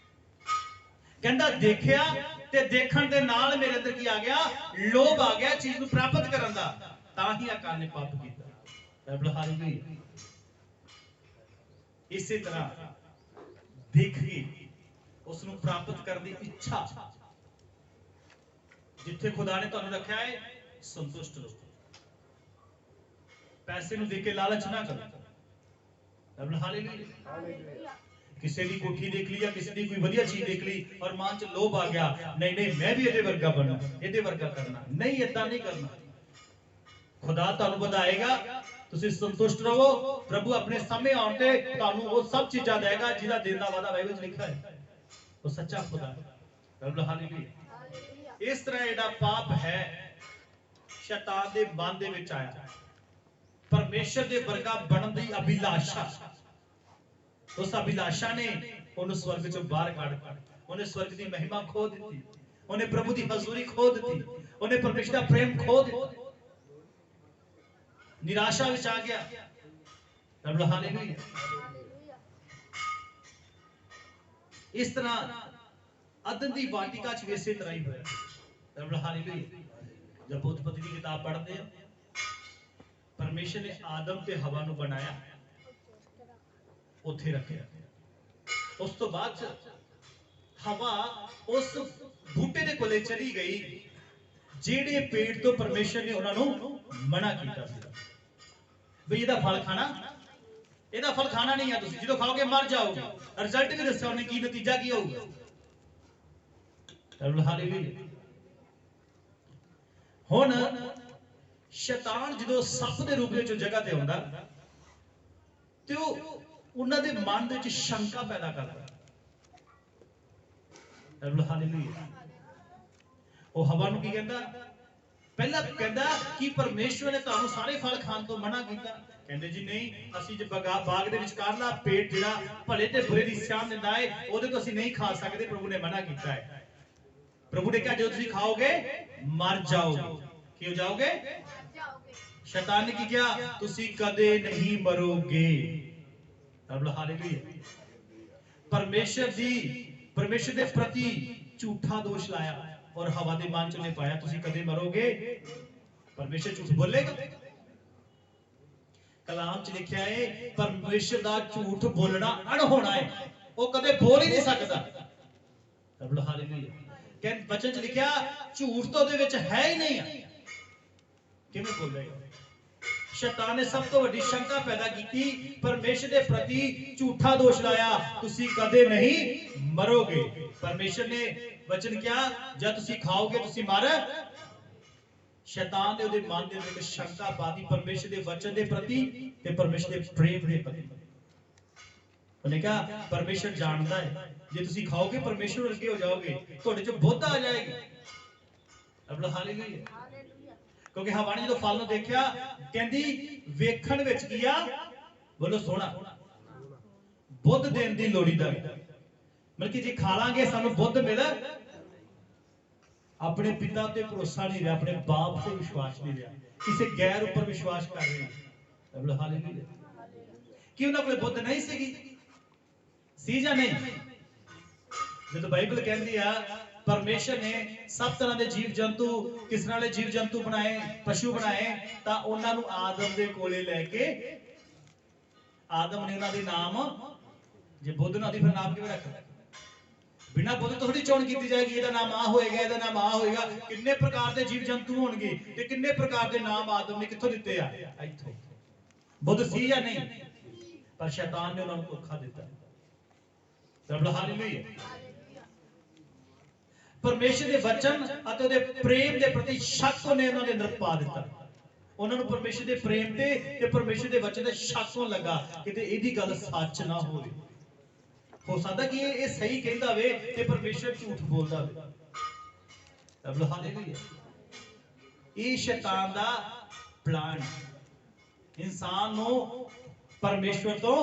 कहता देखिया ते देखण दे नाल मेरे अंदर की आ गया? लोभ आ गया चीज नूं प्राप्त करन दा, तां ही आकान ने पाप कीता। हालेलुया। इसी तरह देख के उस नूं प्राप्त करने दी इच्छा, जिथे खुदा ने तुहानूं रखा है संतुष्ट रहो। पैसे नूं देख के लालच ना करो। हालेलुया। ਕਿਸੇ ਦੀ ਕੋਠੀ ਦੇਖ ਲਈ ਜਾਂ ਕਿਸੇ ਦੀ ਕੋਈ ਵਧੀਆ ਚੀਜ਼ ਦੇਖ ਲਈ ਔਰ ਮਨ 'ਚ ਲੋਭ ਆ ਗਿਆ, ਨਹੀਂ ਨਹੀਂ ਮੈਂ ਵੀ ਇਹਦੇ ਵਰਗਾ ਬਣਨਾ, ਇਹਦੇ ਵਰਗਾ ਕਰਨਾ। ਨਹੀਂ, ਏਦਾਂ ਨਹੀਂ ਕਰਨਾ। ਖੁਦਾ ਤੁਹਾਨੂੰ ਵਧਾਏਗਾ, ਤੁਸੀਂ ਸੰਤੁਸ਼ਟ ਰਹੋ। ਪ੍ਰਭੂ ਆਪਣੇ ਸਮੇਂ ਆਉਣ ਤੇ ਤੁਹਾਨੂੰ ਉਹ ਸਭ ਚੀਜ਼ਾਂ ਦੇਗਾ ਜਿਹਦਾ ਦੇਣ ਦਾ ਵਾਅਦਾ ਬਾਈਬਲ 'ਚ ਲਿਖਿਆ ਹੈ। ਉਹ ਸੱਚਾ ਖੁਦਾ ਹੈ। ਹਾਲੇਲੂਇਆ। ਇਸ ਤਰ੍ਹਾਂ ਜਿਹੜਾ ਪਾਪ ਹੈ ਸ਼ੈਤਾਨ ਦੇ ਮਨ ਦੇ ਵਿੱਚ ਆਇਆ, ਪਰਮੇਸ਼ਰ ਦੇ ਵਰਗਾ ਬਣਨ ਦੀ ਅਭਿਲਾਸ਼ਾ, ਉਸ ਅਭਿਲਾਸ਼ਾ ਨੇ ਉਹਨੂੰ ਸਵਰਗ ਚੋਂ ਬਾਹਰ ਕੱਢ ਦਿੱਤਾ। ਉਹਨੇ ਸਵਰਗ ਦੀ ਮਹਿਮਾ ਖੋ ਦਿੱਤੀ, ਉਹਨੇ ਪ੍ਰਭੂ ਦੀ ਹਜ਼ੂਰੀ ਖੋ ਦਿੱਤੀ, ਉਹਨੇ ਪਰਮੇਸ਼ਰ ਦਾ ਪ੍ਰੇਮ ਖੋ ਦਿੱਤਾ, ਨਿਰਾਸ਼ਾ ਵਿੱਚ ਆ ਗਿਆ। ਹਾਲੇਲੂਇਆ। ਇਸ ਤਰ੍ਹਾਂ ਅਦਨ ਦੀ ਵਾਟਿਕਾ 'ਚ ਇਸੇ ਤਰ੍ਹਾਂ ਹੀ ਹੋਇਆ। ਹਾਲੇਲੂਇਆ। जब उत्पत्ति की किताब पढ़ते हैं, परमेश्वर ने आदम ते हवा ਨੂੰ ਬਣਾਇਆ, ਉੱਥੇ ਰੱਖਿਆ। ਉਸ ਤੋਂ ਬਾਅਦ ਹਵਾ ਉਸ ਬੂਟੇ ਦੇ ਕੋਲੇ ਚਲੀ ਗਈ ਜਿਹੜੇ ਪੇੜ ਤੋਂ ਪਰਮੇਸ਼ਰ ਨੇ ਉਹਨਾਂ ਨੂੰ ਮਨਾ ਕੀਤਾ ਸੀ ਵੀ ਇਹਦਾ ਫਲ ਖਾਣਾ, ਇਹਦਾ ਫਲ ਖਾਣਾ ਨਹੀਂ ਆ, ਤੁਸੀਂ ਜਦੋਂ ਖਾਓਗੇ ਮਰ ਜਾਓਗੇ। ਰਿਜ਼ਲਟ ਵੀ ਦੱਸਿਆ ਉਹਨੇ, ਕੀ ਨਤੀਜਾ ਕੀ ਹੋਊਗਾ। ਹਾਲੇਲੂਇਆ। ਹੁਣ ਸ਼ੈਤਾਨ ਜਦੋਂ ਸੱਪ ਦੇ ਰੂਪ ਵਿੱਚ ਜਗ੍ਹਾ ਤੇ ਆਉਂਦਾ ਤੇ ਉਹ ਉਹਨਾਂ ਦੇ ਮਨ ਦੇ ਵਿੱਚ ਸ਼ੰਕਾ ਪੈਦਾ ਕਰਦਾ। ਹਾਲੇਲੂਇਆ। ਉਹ ਹਵਾ ਨੂੰ ਕੀ ਕਹਿੰਦਾ, ਪਹਿਲਾਂ ਕਹਿੰਦਾ ਕਿ ਪਰਮੇਸ਼ਵਰ ਨੇ ਤੁਹਾਨੂੰ ਸਾਰੇ ਫਲ ਖਾਣ ਤੋਂ ਮਨਾ ਕੀਤਾ। ਕਹਿੰਦੇ ਜੀ ਨਹੀਂ, ਅਸੀਂ ਜੇ ਬਾਗ ਦੇ ਵਿਚਕਾਰਲਾ ਪੇੜ ਜਿਹੜਾ ਭਲੇ ਤੇ ਬੁਰੇ ਦੀ ਸਿਆਣ ਦਿੰਦਾ ਹੈ ਉਹਦੇ ਤੋਂ ਅਸੀਂ ਨਹੀਂ ਖਾ ਸਕਦੇ, ਪ੍ਰਭੂ ਨੇ ਮਨਾ ਕੀਤਾ ਹੈ। ਪ੍ਰਭੂ ਨੇ ਕਿਹਾ ਜਦੋਂ ਤੁਸੀਂ ਖਾਓਗੇ ਮਰ ਜਾਓਗੇ। ਕੀ ਹੋ ਜਾਓਗੇ? ਸ਼ੈਤਾਨ ਨੇ ਕੀ ਕਿਹਾ, ਤੁਸੀਂ ਕਦੇ ਨਹੀਂ ਮਰੋਗੇ। ਹਾਲੇਲੂਇਆ। ਪਰਮੇਸ਼ਰ ਦੇ ਪ੍ਰਤੀ ਝੂਠਾ ਦੋਸ਼ ਲਾਇਆ ਔਰ ਹਵਾ ਦੇ ਮਨ 'ਚ ਨੇ ਪਾਇਆ ਤੁਸੀਂ ਕਦੇ ਮਰੋਗੇ। ਪਰਮੇਸ਼ਰ ਝੂਠ ਬੋਲੇਗਾ? ਕਲਾਮ 'ਚ ਲਿਖਿਆ ਹੈ ਪਰਮੇਸ਼ਰ ਦਾ ਝੂਠ ਬੋਲਣਾ ਅਣਹੋਣਾ ਹੈ, ਉਹ ਕਦੇ ਬੋਲ ਹੀ ਨਹੀਂ ਸਕਦਾ। ਹਾਲੇਲੂਇਆ। ਕਹਿੰਦੇ ਬਚਨ 'ਚ ਲਿਖਿਆ ਝੂਠ ਤਾਂ ਉਹਦੇ ਵਿੱਚ ਹੈ ਹੀ ਨਹੀਂ, ਕਿਵੇਂ ਬੋਲੇਗਾ। ਸ਼ੈਤਾਨ ਨੇ ਸਭ ਤੋਂ ਵੱਡੀ ਸ਼ੰਕਾ ਪੈਦਾ ਕੀਤੀ, ਪਰਮੇਸ਼ਰ ਦੇ ਪ੍ਰਤੀ ਝੂਠਾ ਦੋਸ਼ ਲਾਇਆ, ਤੁਸੀਂ ਕਦੇ ਨਹੀਂ ਮਰੋਗੇ। ਪਰਮੇਸ਼ਰ ਨੇ ਵਚਨ ਕਿਹਾ ਜਦ ਤੁਸੀਂ ਖਾਓਗੇ ਤੁਸੀਂ ਮਰ। ਸ਼ੈਤਾਨ ਨੇ ਉਹਦੇ ਮਨ ਦੇ ਵਿੱਚ ਸ਼ੰਕਾ ਪਾਦੀ ਪਰਮੇਸ਼ਰ ਦੇ ਵਚਨ ਦੇ ਪ੍ਰਤੀ ਤੇ ਪਰਮੇਸ਼ਰ ਦੇ ਪ੍ਰੇਮ ਦੇ ਪ੍ਰਤੀ। ਉਹਨੇ ਕਿਹਾ ਪਰਮੇਸ਼ਰ ਜਾਣਦਾ ਹੈ ਜੇ ਤੁਸੀਂ ਖਾਓਗੇ ਪਰਮੇਸ਼ਰ ਵਰਗੇ ਹੋ ਜਾਓਗੇ, ਤੁਹਾਡੇ 'ਚ ਬੁੱਧ ਆ ਜਾਏਗੀ। ਹਾਲੇਲੂਇਆ। ਕਿਉਂਕਿ ਹਵਾ ਨੇ ਜਦੋਂ ਫਲ ਨੂੰ ਦੇਖਿਆ ਕਹਿੰਦੀ ਵੇਖਣ ਵਿੱਚ ਕੀ ਆ, ਬੋਲੋ ਸੋਹਣਾ, ਬੁੱਧ ਦੇਣ ਦੀ ਲੋੜੀਦਾ। ਮਤਲਬ ਕਿ ਜੇ ਖਾ ਲਾਂਗੇ ਸਾਨੂੰ ਬੁੱਧ ਮਿਲ। ਆਪਣੇ ਪਿਤਾ ਤੇ ਭਰੋਸਾ ਨਹੀਂ ਰਿਹਾ, ਆਪਣੇ ਬਾਪ ਤੇ ਵਿਸ਼ਵਾਸ ਨਹੀਂ ਰਿਹਾ, ਕਿਸੇ ਗੈਰ ਉੱਪਰ ਵਿਸ਼ਵਾਸ ਕਰ ਰਿਹਾ। ਹਾਲੇਲੂਇਆ। ਕਿ ਉਹਨਾਂ ਕੋਲ ਬੁੱਧ ਨਹੀਂ ਸੀ ਜਾਂ ਨਹੀਂ? ਜਦੋਂ ਬਾਈਬਲ ਕਹਿੰਦੀ ਆ ਪਰਮੇਸ਼ਰ ਨੇ ਸਭ ਤਰ੍ਹਾਂ ਦੇ ਜੀਵ ਜੰਤੂ, ਕਿਸ ਤਰ੍ਹਾਂ ਦੇ ਜੀਵ ਜੰਤੂ ਬਣਾਏ, ਪਸ਼ੂ ਬਣਾਏ, ਤਾਂ ਉਹਨਾਂ ਨੂੰ ਆਦਮ ਦੇ ਕੋਲੇ ਲੈ ਕੇ ਆਦਮ ਨੇ ਉਹਨਾਂ ਦੇ ਨਾਮ, ਜੇ ਬੁੱਧ ਨਾ ਦੀ ਫਿਰ ਨਾਮ ਕਿਵੇਂ ਰੱਖਦਾ? ਬਿਨਾਂ ਬੁੱਧ ਤੋਂ ਥੋੜੀ ਚੋਣ ਕੀਤੀ ਜਾਏਗੀ, ਇਹਦਾ ਨਾਮ ਆ ਹੋਏਗਾ, ਇਹਦਾ ਨਾਮ ਆ ਹੋਏਗਾ। ਕਿੰਨੇ ਪ੍ਰਕਾਰ ਦੇ ਜੀਵ ਜੰਤੂ ਹੋਣਗੇ ਤੇ ਕਿੰਨੇ ਪ੍ਰਕਾਰ ਦੇ ਨਾਮ ਆਦਮ ਨੇ ਕਿੱਥੋਂ ਦਿੱਤੇ ਆ? ਇੱਥੋਂ। ਬੁੱਧ ਸੀ ਜਾਂ ਨਹੀਂ? ਪਰ ਸ਼ੈਤਾਨ ਨੇ ਉਹਨਾਂ ਨੂੰ ਧੋਖਾ ਦਿੱਤਾ। ਹਾਲੇਲੂਇਆ। ਪਰਮੇਸ਼ਰ ਦੇ ਵਚਨ ਅਤੇ ਉਹਦੇ ਪ੍ਰੇਮ ਦੇ ਪ੍ਰਤੀ ਸ਼ੱਕ ਉਹਨੇ ਉਹਨਾਂ ਦੇ ਅੰਦਰ ਪਾ ਦਿੱਤਾ। ਉਹਨਾਂ ਨੂੰ ਪਰਮੇਸ਼ਰ ਦੇ ਪ੍ਰੇਮ ਤੇ ਪਰਮੇਸ਼ਰ ਦੇ ਵਚਨ ਦੇ ਸ਼ੱਕ ਹੋਣ ਲੱਗਾ ਕਿਤੇ ਇਹਦੀ ਗੱਲ ਸੱਚ ਨਾ ਹੋਵੇ। ਹੋ ਸਕਦਾ ਕਿ ਇਹ ਸਹੀ ਕਹਿੰਦਾ ਵੇ ਤੇ ਪਰਮੇਸ਼ਰ ਝੂਠ ਬੋਲਦਾ ਵੇ। ਹਾਲੇਲੂਇਆ। ਇਹ ਸ਼ੈਤਾਨ ਦਾ ਪਲਾਨ, ਇਨਸਾਨ ਨੂੰ ਪਰਮੇਸ਼ਰ ਤੋਂ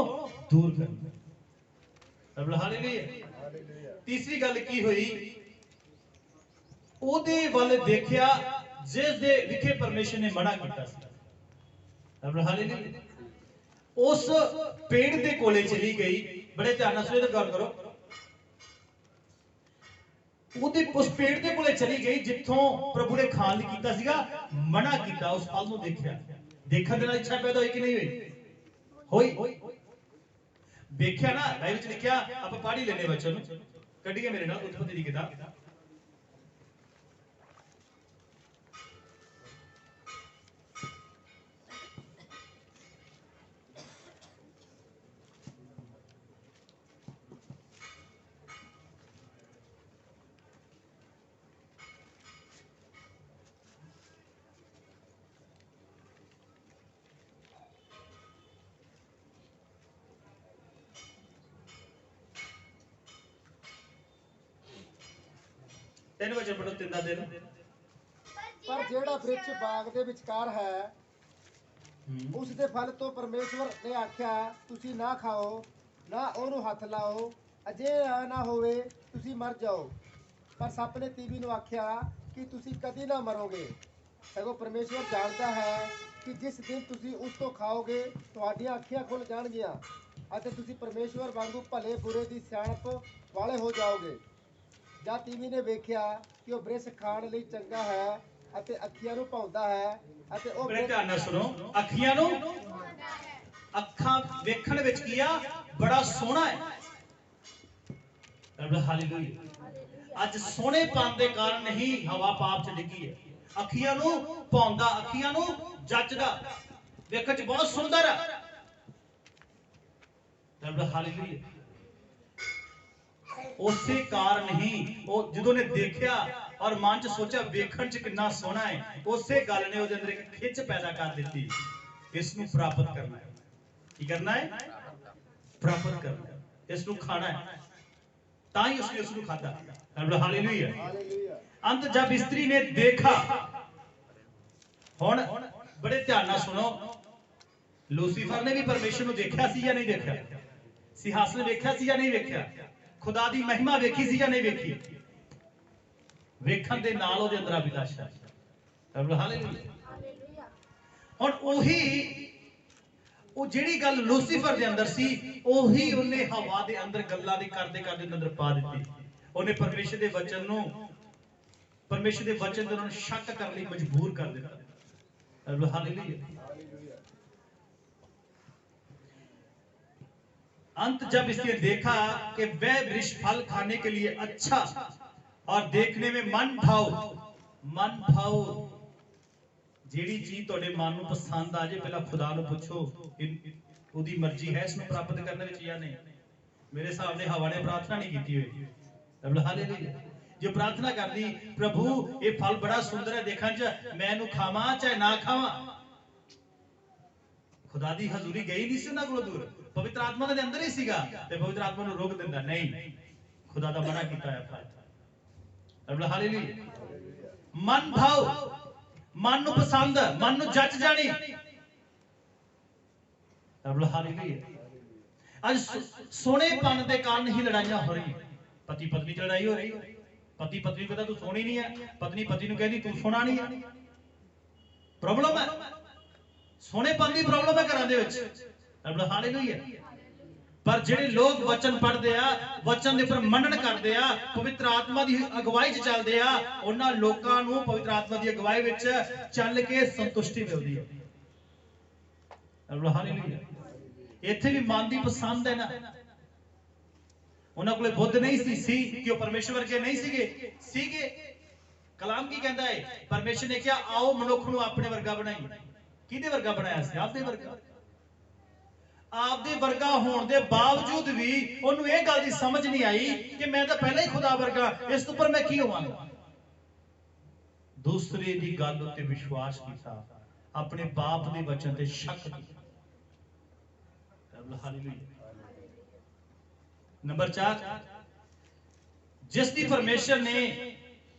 ਦੂਰ ਕਰਨਾ। ਹਾਲੇਲੂਇਆ। ਤੀਸਰੀ ਗੱਲ ਕੀ ਹੋਈ? ਉਹਦੇ ਵੱਲ ਦੇਖਿਆ ਜਿਸ ਦੇ ਵਿਖੇ ਪਰਮੇਸ਼ਰ ਨੇ ਮਨਾ ਕੀਤਾ ਸੀ। ਹਾਲੇਲੂਇਆ। ਉਸ ਪੇੜ ਦੇ ਕੋਲੇ ਚਲੀ ਗਈ, ਬੜੇ ਧਿਆਨ ਨਾਲ ਸੁਣੋ ਤੇ ਗੌਰ ਕਰੋ। ਉਹਦੇ ਉਸ ਪੇੜ ਦੇ ਕੋਲੇ ਚਲੀ ਗਈ ਜਿੱਥੋਂ ਪ੍ਰਭੂ ਨੇ ਖਾਣ ਲਈ ਕੀਤਾ ਸੀਗਾ ਮਨਾ ਕੀਤਾ। ਉਸ ਫਲ ਨੂੰ ਦੇਖਿਆ, ਦੇਖਣ ਦੇ ਨਾਲ ਇੱਛਾ ਪੈਦਾ ਹੋਈ ਕਿ ਨਹੀਂ ਹੋਈ? ਹੋਈ। ਦੇਖਿਆ ਨਾ, ਬਾਈਬਲ ਵਿੱਚ ਲਿਖਿਆ, ਆਪਾਂ ਪੜ੍ਹ ਹੀ ਲੈਨੇ ਬੱਚਿਆਂ ਨੂੰ, ਕੱਢੀਏ ਮੇਰੇ ਨਾਲ ਉਤਪਤੀ ਦੀ ਕਿਤਾਬ। 3 ਵਚਨ ਪੜੋ 3 ਦਾ 3। ਪਰ ਜਿਹੜਾ ਬ੍ਰਿਕਸ਼ ਬਾਗ ਦੇ ਵਿਚਕਾਰ ਹੈ ਉਸ ਦੇ ਫਲ ਤੋਂ ਪਰਮੇਸ਼ਵਰ ਨੇ ਆਖਿਆ ਤੁਸੀਂ ਨਾ ਖਾਓ ਨਾ ਉਹਨੂੰ ਹੱਥ ਲਾਓ, ਅਜਿਹਾ ਨਾ ਹੋਵੇ ਤੁਸੀਂ ਮਰ ਜਾਓ। ਪਰ ਸੱਪ ਨੇ ਤੀਵੀ ਨੂੰ ਆਖਿਆ ਕਿ ਤੁਸੀਂ ਕਦੀ ਨਾ ਮਰੋਗੇ, ਸਗੋਂ ਪਰਮੇਸ਼ਵਰ ਜਾਣਦਾ ਹੈ ਕਿ ਜਿਸ ਦਿਨ ਤੁਸੀਂ ਉਸ ਤੋਂ ਖਾਓਗੇ ਤੁਹਾਡੀਆਂ ਅੱਖੀਆਂ ਖੁੱਲ ਜਾਣਗੀਆਂ ਅਤੇ ਤੁਸੀਂ ਪਰਮੇਸ਼ਵਰ ਵਾਂਗੂ ਭਲੇ ਬੁਰੇ ਦੀ ਸਿਆਣਪ ਵਾਲੇ ਹੋ ਜਾਓਗੇ। ਜਦ ਤੀਵੀ ਨੇ ਵੇਖਿਆ ਕਿ ਉਹ ਬ੍ਰਿਕਸ਼ ਖਾਣ ਲਈ ਚੰਗਾ ਹੈ ਅਤੇ ਅੱਖੀਆਂ ਨੂੰ ਭਾਉਂਦਾ ਹੈ ਅਤੇ ਉਹ ਬੜੇ ਧਿਆਨ ਨਾਲ ਸੁਣੋ, ਅੱਖੀਆਂ ਨੂੰ, ਅੱਖਾਂ ਵੇਖਣ ਵਿੱਚ ਕੀ ਆ, ਬੜਾ ਸੋਹਣਾ ਹੈ। ਹਾਲੇਲੂਇਆ। ਅੱਜ ਸੋਹਣੇਪਨ ਦੇ ਕਾਰਨ ਹੀ ਹਵਾ ਪਾਪ ਚ ਡਿੱਗੀ ਹੈ। ਅੱਖੀਆਂ ਨੂੰ ਭਾਉਂਦਾ, ਅੱਖੀਆਂ ਨੂੰ ਜੱਚਦਾ, ਵੇਖਣ ਚ ਬਹੁਤ ਸੁੰਦਰ ਹੈ। ਹਾਲੇਲੂਇਆ। ਉਸੇ ਕਾਰਨ ਹੀ ਉਹ ਜਦੋਂ ਨੇ ਦੇਖਿਆ ਔਰ ਮਨ ਚ ਸੋਚਿਆ ਵੇਖਣ ਚ ਕਿੰਨਾ ਸੋਹਣਾ ਹੈ, ਉਸੇ ਗੱਲ ਨੇ ਉਹਦੇ ਅੰਦਰ ਇੱਕ ਖਿੱਚ ਪੈਦਾ ਕਰ ਦਿੱਤੀ, ਇਸ ਨੂੰ ਪ੍ਰਾਪਤ ਕਰਨਾ ਹੈ। ਕੀ ਕਰਨਾ ਹੈ? ਪ੍ਰਾਪਤ ਕਰਨਾ ਹੈ, ਇਸ ਨੂੰ ਖਾਣਾ ਹੈ। ਤਾਂ ਹੀ ਉਸਨੇ ਉਸ ਨੂੰ ਖਾਧਾ। ਹਾਲੇਲੂਇਆ। ਅੰਤ ਜਬ ਇਸਤਰੀ ਨੇ ਦੇਖਾ, ਹੁਣ ਬੜੇ ਧਿਆਨ ਨਾਲ ਸੁਣੋ, ਲੂਸੀਫਰ ਨੇ ਵੀ ਪਰਮੇਸ਼ਰ ਨੂੰ ਦੇਖਿਆ ਸੀ ਜਾਂ ਨਹੀਂ ਦੇਖਿਆ? ਸਿੰਘਾਸਨ ਵੇਖਿਆ ਸੀ ਜਾਂ ਨਹੀਂ ਵੇਖਿਆ? ਖੁਦਾ ਦੀ ਮਹਿਮਾ ਵੇਖੀ ਸੀ ਜਾਂ ਨਹੀਂ ਵੇਖੀ? ਵੇਖਣ ਦੇ ਨਾਲ ਉਹਦੇ ਅੰਦਰ ਅਭਿਲਾਸ਼ਾ ਹੈ। ਹਾਲੇਲੂਇਆ। ਹੁਣ ਉਹ ਜਿਹੜੀ ਗੱਲ ਲੂਸੀਫਰ ਦੇ ਅੰਦਰ ਸੀ, ਉਹੀ ਉਹਨੇ ਹਵਾ ਦੇ ਅੰਦਰ ਗੱਲਾਂ ਦੇ ਕਰਦੇ ਕਰਦੇ ਅੰਦਰ ਪਾ ਦਿੱਤੀ। ਉਹਨੇ ਪਰਮੇਸ਼ਰ ਦੇ ਵਚਨ ਦੇ ਉਹਨਾਂ ਨੂੰ ਸ਼ੱਕ ਕਰਨ ਲਈ ਮਜਬੂਰ ਕਰ ਦਿੱਤਾ। ਹਾਲੇਲੂਇਆ। अंत जब इसने देखा कि वह वृक्ष फल खाने के लिए अच्छा और देखने में मन भाव ਜਿਹੜੀ ਚੀਜ਼ ਤੁਹਾਡੇ ਮਨ ਨੂੰ ਪਸੰਦ ਆ ਜੇ, ਪਹਿਲਾਂ ਖੁਦਾ ਨੂੰ ਪੁੱਛੋ ਉਹਦੀ ਮਰਜ਼ੀ ਹੈ ਇਸ ਨੂੰ ਪ੍ਰਾਪਤ ਕਰਨ ਵਿੱਚ ਜਾਂ ਨਹੀਂ। ਮੇਰੇ ਹਿਸਾਬ ਨਾਲ ਹਵਾ ਨੇ ਪ੍ਰਾਰਥਨਾ ਨਹੀਂ ਕੀਤੀ ਹੋਈ। ਹਾਲੇਲੂਇਆ। ਜੇ ਪ੍ਰਾਰਥਨਾ ਕਰਦੀ, ਪ੍ਰਭੂ ਇਹ ਫਲ ਬੜਾ ਸੁੰਦਰ ਹੈ ਦੇਖਣ ਚ, ਮੈਂ ਇਹਨੂੰ ਖਾਵਾਂ ਚਾਹੇ ਨਾ ਖਾਵਾਂ, ਖੁਦਾ ਦੀ ਹਜ਼ੂਰੀ ਗਈ ਨਹੀਂ ਸੀ ਉਹਨਾਂ ਕੋਲੋਂ ਦੂਰ, ਪਵਿੱਤਰ ਆਤਮਾ ਦੇ ਅੰਦਰ ਹੀ ਸੀਗਾ ਤੇ ਪਵਿੱਤਰ ਆਤਮਾ ਨੂੰ ਰੋਕ ਦਿੰਦਾ, ਨਹੀਂ, ਖੁਦਾ ਦਾ ਮਨਾ ਕੀਤਾ ਹੈ ਫਲ। ਹਾਲੇਲੂਇਆ। ਮਨ ਭਾਵ, ਮਨ ਨੂੰ ਪਸੰਦ, ਮਨ ਨੂੰ ਜੱਜ ਜਾਣੀ। ਹਾਲੇਲੂਇਆ। ਅੱਜ ਸੋਹਣੇਪਨ ਦੇ ਕਾਰਨ ਹੀ ਲੜਾਈਆਂ ਹੋ ਰਹੀਆਂ। ਪਤੀ ਪਤਨੀ ਚ ਲੜਾਈ ਹੋ ਰਹੀ ਹੈ। ਪਤੀ ਪਤਨੀ ਨੂੰ ਕਹਿੰਦਾ ਤੂੰ ਸੋਹਣੀ ਨਹੀਂ ਹੈ, ਪਤਨੀ ਪਤੀ ਨੂੰ ਕਹਿੰਦੀ ਤੂੰ ਸੋਹਣਾ ਨਹੀਂ ਹੈ। ਪ੍ਰੋਬਲਮ ਹੈ, ਸੋਹਣੇਪਨ ਦੀ ਪ੍ਰੋਬਲਮ ਹੈ ਘਰਾਂ ਦੇ ਵਿੱਚ। ਹਾਲੇਲੂਇਆ। ਪਰ ਜਿਹੜੇ ਲੋਕ ਵਚਨ ਪੜ੍ਹਦੇ ਆ, ਵਚਨ ਦੇ ਉੱਪਰ ਮੰਨਣ ਕਰਦੇ ਆ, ਪਵਿੱਤਰ ਆਤਮਾ ਦੀ ਅਗਵਾਈ 'ਚ ਚੱਲਦੇ ਆ, ਉਹਨਾਂ ਲੋਕਾਂ ਨੂੰ ਪਵਿੱਤਰ ਆਤਮਾ ਦੀ ਅਗਵਾਈ ਵਿੱਚ ਚੱਲ ਕੇ ਸੰਤੁਸ਼ਟੀ ਮਿਲਦੀ ਹੈ। ਹਾਲੇਲੂਇਆ। ਇੱਥੇ ਵੀ ਮਨ ਦੀ ਪਸੰਦ ਹੈ ਨਾ। ਉਹਨਾਂ ਕੋਲੇ ਬੁੱਧ ਨਹੀਂ ਸੀ ਕਿ ਉਹ ਪਰਮੇਸ਼ਵਰ ਵਰਗੇ ਨਹੀਂ ਸੀਗੇ। ਕਲਾਮ ਕੀ ਕਹਿੰਦਾ ਹੈ? ਪਰਮੇਸ਼ਰ ਨੇ ਕਿਹਾ ਆਓ ਮਨੁੱਖ ਨੂੰ ਆਪਣੇ ਵਰਗਾ ਬਣਾਈਏ। ਕਿਹਦੇ ਵਰਗਾ ਬਣਾਇਆ ਸੀ? ਆਪਦੇ ਵਰਗਾ। ਆਪਦੇ ਵਰਗਾ ਹੋਣ ਦੇ ਬਾਵਜੂਦ ਵੀ ਉਹਨੂੰ ਇਹ ਗੱਲ ਦੀ ਸਮਝ ਨਹੀਂ ਆਈ ਕਿ ਮੈਂ ਤਾਂ ਪਹਿਲਾਂ ਹੀ ਖੁਦਾ ਵਰਗਾ, ਇਸ ਤੋਂ ਉੱਪਰ ਮੈਂ ਕੀ ਹੋਵਾਂਗਾ। ਦੂਸਰੇ ਦੀ ਗੱਲ ਉੱਤੇ ਵਿਸ਼ਵਾਸ ਕੀਤਾ, ਆਪਣੇ ਬਾਪ ਦੇ ਵਚਨ ਤੇ ਸ਼ੱਕ ਕੀਤਾ। ਹਾਲੇਲੂਇਆ। ਨੰਬਰ 4, ਜਿਸ ਦੀ ਪਰਮੇਸ਼ਰ ਨੇ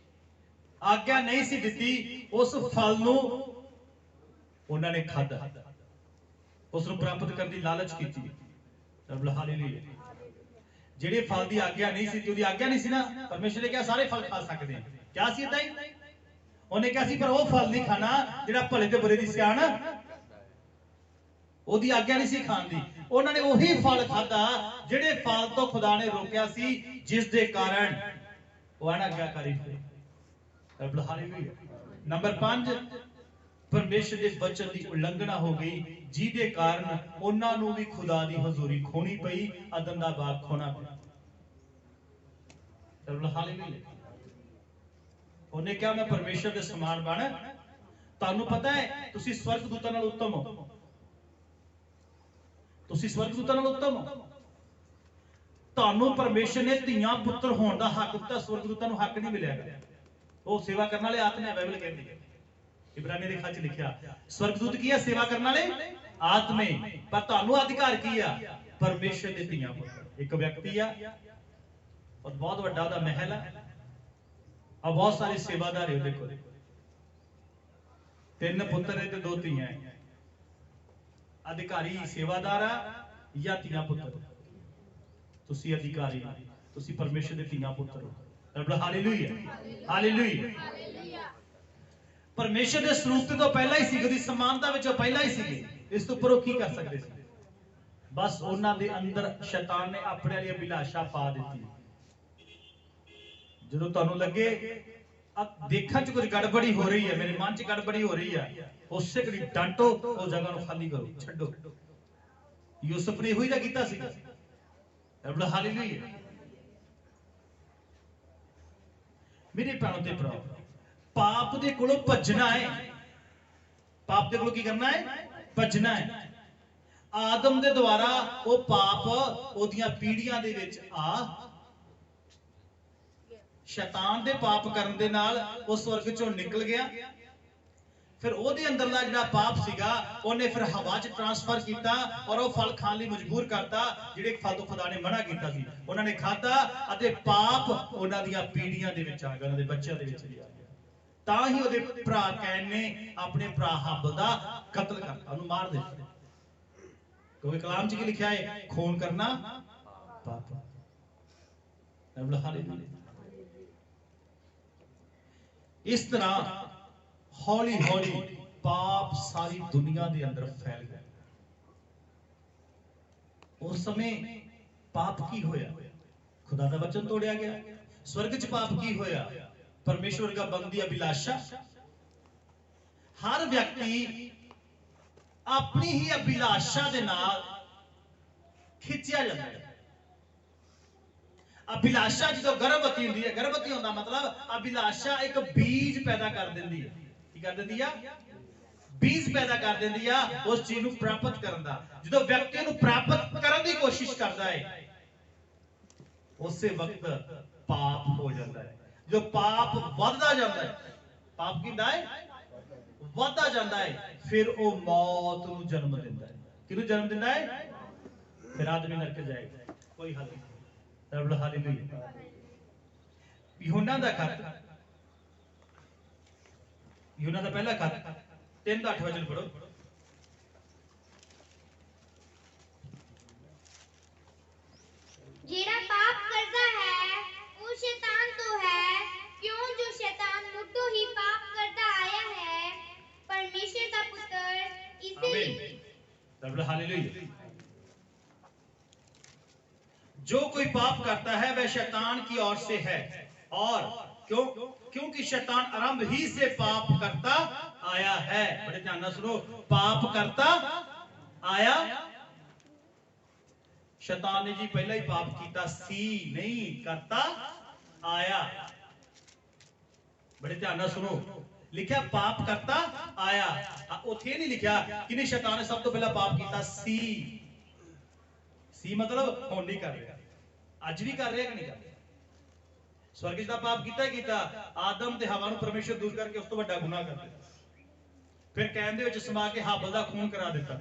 ਆਗਿਆ ਨਹੀਂ ਸੀ ਦਿੱਤੀ, ਉਸ ਫਲ ਨੂੰ ਉਹਨਾਂ ਨੇ ਖਾਧਾ, ਉਸ ਨੂੰ ਪ੍ਰਾਪਤ ਕਰਨ ਦੀ ਲਾਲਚ ਕੀਤੀ। ਹਾਲੇਲੂਇਆ। ਜਿਹੜੇ ਫਲ ਦੀ ਆਗਿਆ ਨਹੀਂ ਸੀ, ਉਹਦੀ ਆਗਿਆ ਨਹੀਂ ਸੀ ਨਾ, ਪਰਮੇਸ਼ਰ ਨੇ ਕਿਹਾ ਸਾਰੇ ਫਲ ਖਾ ਸਕਦੇ ਆ। ਕਿਹਾ ਸੀ ਏਦਾਂ ਹੀ? ਉਹਨੇ ਕਿਹਾ ਸੀ ਪਰ ਉਹ ਫਲ ਨਹੀਂ ਖਾਣਾ ਜਿਹੜਾ ਭਲੇ ਤੇ ਬੁਰੇ ਦੀ ਸਿਆਣ, ਉਹਦੀ ਆਗਿਆ ਨਹੀਂ ਸੀ ਖਾਣ ਦੀ। ਉਹਨਾਂ ਨੇ ਉਹੀ ਫਲ ਖਾਧਾ ਜਿਹੜੇ ਫਲ ਤੋਂ ਖੁਦਾ ਨੇ ਰੋਕਿਆ ਸੀ, ਜਿਸ ਦੇ ਕਾਰਨ ਉਹ ਅਨਾਗਿਆਕਾਰੀ ਹੋਏ। ਹਾਲੇਲੂਇਆ। ਨੰਬਰ 5, ਪਰਮੇਸ਼ਰ ਦੇ ਵਚਨ ਦੀ ਉਲੰਘਣਾ ਹੋ ਗਈ, ਜਿਹਦੇ ਕਾਰਨ ਉਹਨਾਂ ਨੂੰ ਵੀ ਖੁਦਾ ਦੀ ਹਜ਼ੂਰੀ ਖੋਣੀ ਪਈ, ਅਦਨ ਦਾ ਬਾਗ ਖੋਣਾ ਪਿਆ। ਹਾਲੇਲੂਇਆ। ਉਹਨੇ ਕਿਹਾ ਮੈਂ ਪਰਮੇਸ਼ਰ ਦੇ ਸਮਾਨ ਬਣ। ਤੁਹਾਨੂੰ ਪਤਾ ਹੈ ਤੁਸੀਂ ਸਵਰਗਦੂਤਾਂ ਨਾਲ ਉੱਤਮ ਹੋ। ਤੁਸੀਂ ਸਵਰਗਦੂਤਾਂ ਨਾਲ ਉੱਤਮ ਹੋ। ਤੁਹਾਨੂੰ ਪਰਮੇਸ਼ਰ ਨੇ ਧੀਆਂ ਪੁੱਤਰ ਹੋਣ ਦਾ ਹੱਕ ਦਿੱਤਾ, ਸਵਰਗਦੂਤਾਂ ਨੂੰ ਹੱਕ ਨਹੀਂ ਮਿਲਿਆ। ਉਹ ਸੇਵਾ ਕਰਨ ਵਾਲੇ ਆਤਮੇ, ਬਾਈਬਲ ਕਹਿੰਦੀ ਹੈ, ਇਬਰਾਨੀ ਦੇ ਖੱਤ ਲਿਖਿਆ, ਸਵਰਗਦੂਤ ਕੀ ਹੈ? ਸੇਵਾ ਕਰਨ ਵਾਲੇ ਆਤਮੇ। ਪਰ ਤੁਹਾਨੂੰ ਅਧਿਕਾਰ ਕੀ ਆ? ਪਰਮੇਸ਼ਰ ਦੇ ਧੀਆਂ ਪੁੱਤਰ। ਇੱਕ ਵਿਅਕਤੀ ਆ, ਬਹੁਤ ਵੱਡਾ ਉਹਦਾ ਮਹਿਲ ਹੈ, ਆ बहुत सारे सेवादार है देखो, 3 पुत्र है ते 2 ਧੀਆਂ है। अधिकारी सेवादार आ या ਧੀਆਂ पुत्र, ਤੁਸੀਂ अधिकारी, ਤੁਸੀਂ परमेश्वर ਦੇ ਧੀਆਂ पुत्र हो। Hallelujah hallelujah. परमेश्वर ਦੇ ਸਰੂਪ ਤੋਂ ਪਹਿਲਾਂ ਹੀ ਸੀ, ਉਹਦੀ ਸਮਾਨਤਾ ਵਿੱਚ ਉਹ ਪਹਿਲਾਂ ਹੀ ਸੀ। ਇਸ ਤੋਂ ਉੱਪਰ ਉਹ ਕੀ ਕਰ ਸਕਦੇ ਸੀ? ਬਸ ਉਹਨਾਂ ਦੇ ਅੰਦਰ ਸ਼ੈਤਾਨ ਨੇ ਆਪਣੇ ਲਈ ਅਭਿਲਾਸ਼ਾ ਪਾ ਦਿੱਤੀ। ਜਦੋਂ ਤੁਹਾਨੂੰ ਲੱਗੇ ਦੇਖਣ 'ਚ ਕੁਝ ਗੜਬੜੀ ਹੋ ਰਹੀ ਹੈ, ਮੇਰੇ ਮਨ 'ਚ ਗੜਬੜੀ ਹੋ ਰਹੀ ਹੈ, ਉਸੇ ਘੜੀ ਡਾਂਟੋ, ਉਹ ਜਗ੍ਹਾ ਨੂੰ ਖਾਲੀ ਕਰੋ, ਛੱਡੋ। ਯੂਸਫ ਨੇ ਇਹੋ ਹੀ ਤਾਂ ਕੀਤਾ ਸੀ। ਹਾਲੇਲੂਇਆ। ਮੇਰੇ ਭੈਣੋ ਤੇ ਭਰਾਓ, ਪਾਪ ਦੇ ਕੋਲੋਂ ਭੱਜਣਾ ਹੈ। ਪਾਪ ਦੇ ਕੋਲੋਂ ਕੀ ਕਰਨਾ ਹੈ? ਭੱਜਣਾ ਹੈ। ਆਦਮ ਦੇ ਦੁਆਰਾ ਉਹ ਪਾਪ ਉਹਦੀਆਂ ਪੀੜ੍ਹੀਆਂ ਦੇ ਵਿੱਚ ਆ, ਸ਼ੈਤਾਨ ਦੇ ਪਾਪ ਕਰਨ ਦੇ ਨਾਲ ਉਹ ਸਵਰਗ ਚੋਂ ਨਿਕਲ ਗਿਆ। ਫਿਰ ਉਹਦੇ ਅੰਦਰਲਾ ਜਿਹੜਾ ਪਾਪ ਸੀਗਾ ਉਹਨੇ ਫਿਰ ਹਵਾ 'ਚ ਟ੍ਰਾਂਸਫਰ ਕੀਤਾ ਔਰ ਉਹ ਫਲ ਖਾਣ ਲਈ ਮਜਬੂਰ ਕਰਤਾ, ਜਿਹੜੇ ਫਲ ਤੋਂ ਖੁਦਾ ਨੇ ਮਨਾ ਕੀਤਾ ਸੀ ਉਹਨਾਂ ਨੇ ਖਾਧਾ, ਅਤੇ ਪਾਪ ਉਹਨਾਂ ਦੀਆਂ ਪੀੜ੍ਹੀਆਂ ਦੇ ਵਿੱਚ ਆ ਗਿਆ, ਉਹਨਾਂ ਦੇ ਬੱਚਿਆਂ ਦੇ ਵਿੱਚ ਵੀ ਆ ਗਿਆ। ਤਾਂ ਹੀ ਉਹਦੇ ਭਰਾ ਕੈਨ ਨੇ ਆਪਣੇ ਭਰਾ ਹਾਬਲ ਦਾ ਕਤਲ ਕਰਤਾ, ਉਹਨੂੰ ਮਾਰ ਦਿੱਤਾ। ਕਿਉਂਕਿ ਕਲਾਮ 'ਚ ਕੀ ਲਿਖਿਆ ਹੈ? ਖੂਨ ਕਰਨਾ ਪਾਪ। ਇਸ ਤਰ੍ਹਾਂ ਹੌਲੀ ਹੌਲੀ ਪਾਪ ਸਾਰੀ ਦੁਨੀਆ ਦੇ ਅੰਦਰ ਫੈਲ ਗਿਆ। ਉਸ ਸਮੇਂ ਪਾਪ ਕੀ ਹੋਇਆ? ਖੁਦਾ ਦਾ ਵਚਨ ਤੋੜਿਆ ਗਿਆ। ਸਵਰਗ 'ਚ ਪਾਪ ਕੀ ਹੋਇਆ? ਪਰਮੇਸ਼ਵਰ ਦਾ ਬੰਦੀ ਅਭਿਲਾਸ਼ਾ। ਹਰ ਵਿਅਕਤੀ ਆਪਣੀ ਹੀ ਅਭਿਲਾਸ਼ਾ ਦੇ ਨਾਲ ਖਿੱਚਿਆ ਜਾਂਦਾ ਹੈ। ਅਭਿਲਾਸ਼ਾ ਜਦੋਂ ਗਰਭਵਤੀ ਹੁੰਦੀ ਹੈ, ਗਰਭਵਤੀ ਹੁੰਦਾ ਮਤਲਬ ਅਭਿਲਾਸ਼ਾ ਇੱਕ ਬੀਜ ਪੈਦਾ ਕਰ ਦਿੰਦੀ ਹੈ। ਕੀ ਕਰ ਦਿੰਦੀ ਆ? ਬੀਜ ਪੈਦਾ ਕਰ ਦਿੰਦੀ ਆ ਉਸ ਚੀਜ਼ ਨੂੰ ਪ੍ਰਾਪਤ ਕਰਨ ਦਾ। ਜਦੋਂ ਵਿਅਕਤੀ ਨੂੰ ਪ੍ਰਾਪਤ ਕਰਨ ਦੀ ਕੋਸ਼ਿਸ਼ ਕਰਦਾ ਹੈ, ਉਸੇ ਵਕਤ ਪਾਪ ਹੋ ਜਾਂਦਾ ਹੈ। ਜਦੋਂ ਪਾਪ ਵੱਧਦਾ ਜਾਂਦਾ ਹੈ, ਪਾਪ ਕੀ ਹੁੰਦਾ ਹੈ? ਵੱਧਦਾ ਜਾਂਦਾ ਹੈ, ਫਿਰ ਉਹ ਮੌਤ ਨੂੰ ਜਨਮ ਦਿੰਦਾ ਹੈ। ਕਿਹਨੂੰ ਜਨਮ ਦਿੰਦਾ ਹੈ? ਫਿਰ ਆਦਮੀ ਨਰਕ ਜਾਏਗਾ, ਕੋਈ ਹੱਲ ਨਹੀਂ। ਹਾਲੇਲੂਇਆ। ਯਹੋਨਾ ਦਾ ਖੱਤ, ਯਹੋਨਾ ਦਾ ਪਹਿਲਾ ਖੱਤ 3:8 ਵਚਨ ਪੜੋ। ਜਿਹੜਾ ਪਾਪ ਕਰਦਾ ਹੈ ਉਹ ਸ਼ੈਤਾਨ ਤੋਂ ਹੈ, ਕਿਉਂ ਜੋ ਸ਼ੈਤਾਨ ਮੁੱਢੋਂ ਹੀ ਪਾਪ ਕਰਦਾ ਆਇਆ है, परमेश्वर का पुत्र इसे। हालेलुया। जो कोई पाप करता है वह शैतान की ओर से है, और क्योंकि शैतान आरंभ ही से पाप करता आया है। बड़े ध्यान से सुनो, पाप करता आया। शैतान ने जी पहला ही पाप किया सी, नहीं करता आया। बड़े ध्यान से सुनो, लिखा पाप करता आया, उथे नहीं लिखा कि शैतान ने सब तो पहला पाप किया सी। सी मतलब हुण नहीं कर रहा, अज भी कर रहा कि नहीं कर रहा। स्वर्ग दा पाप कीता आदम ते हवा नूं परमेश्वर दूर करके उस तो वड्डा गुनाह कर दिता। फिर कैन दे विच समा के हाबल दा खून करा दिता।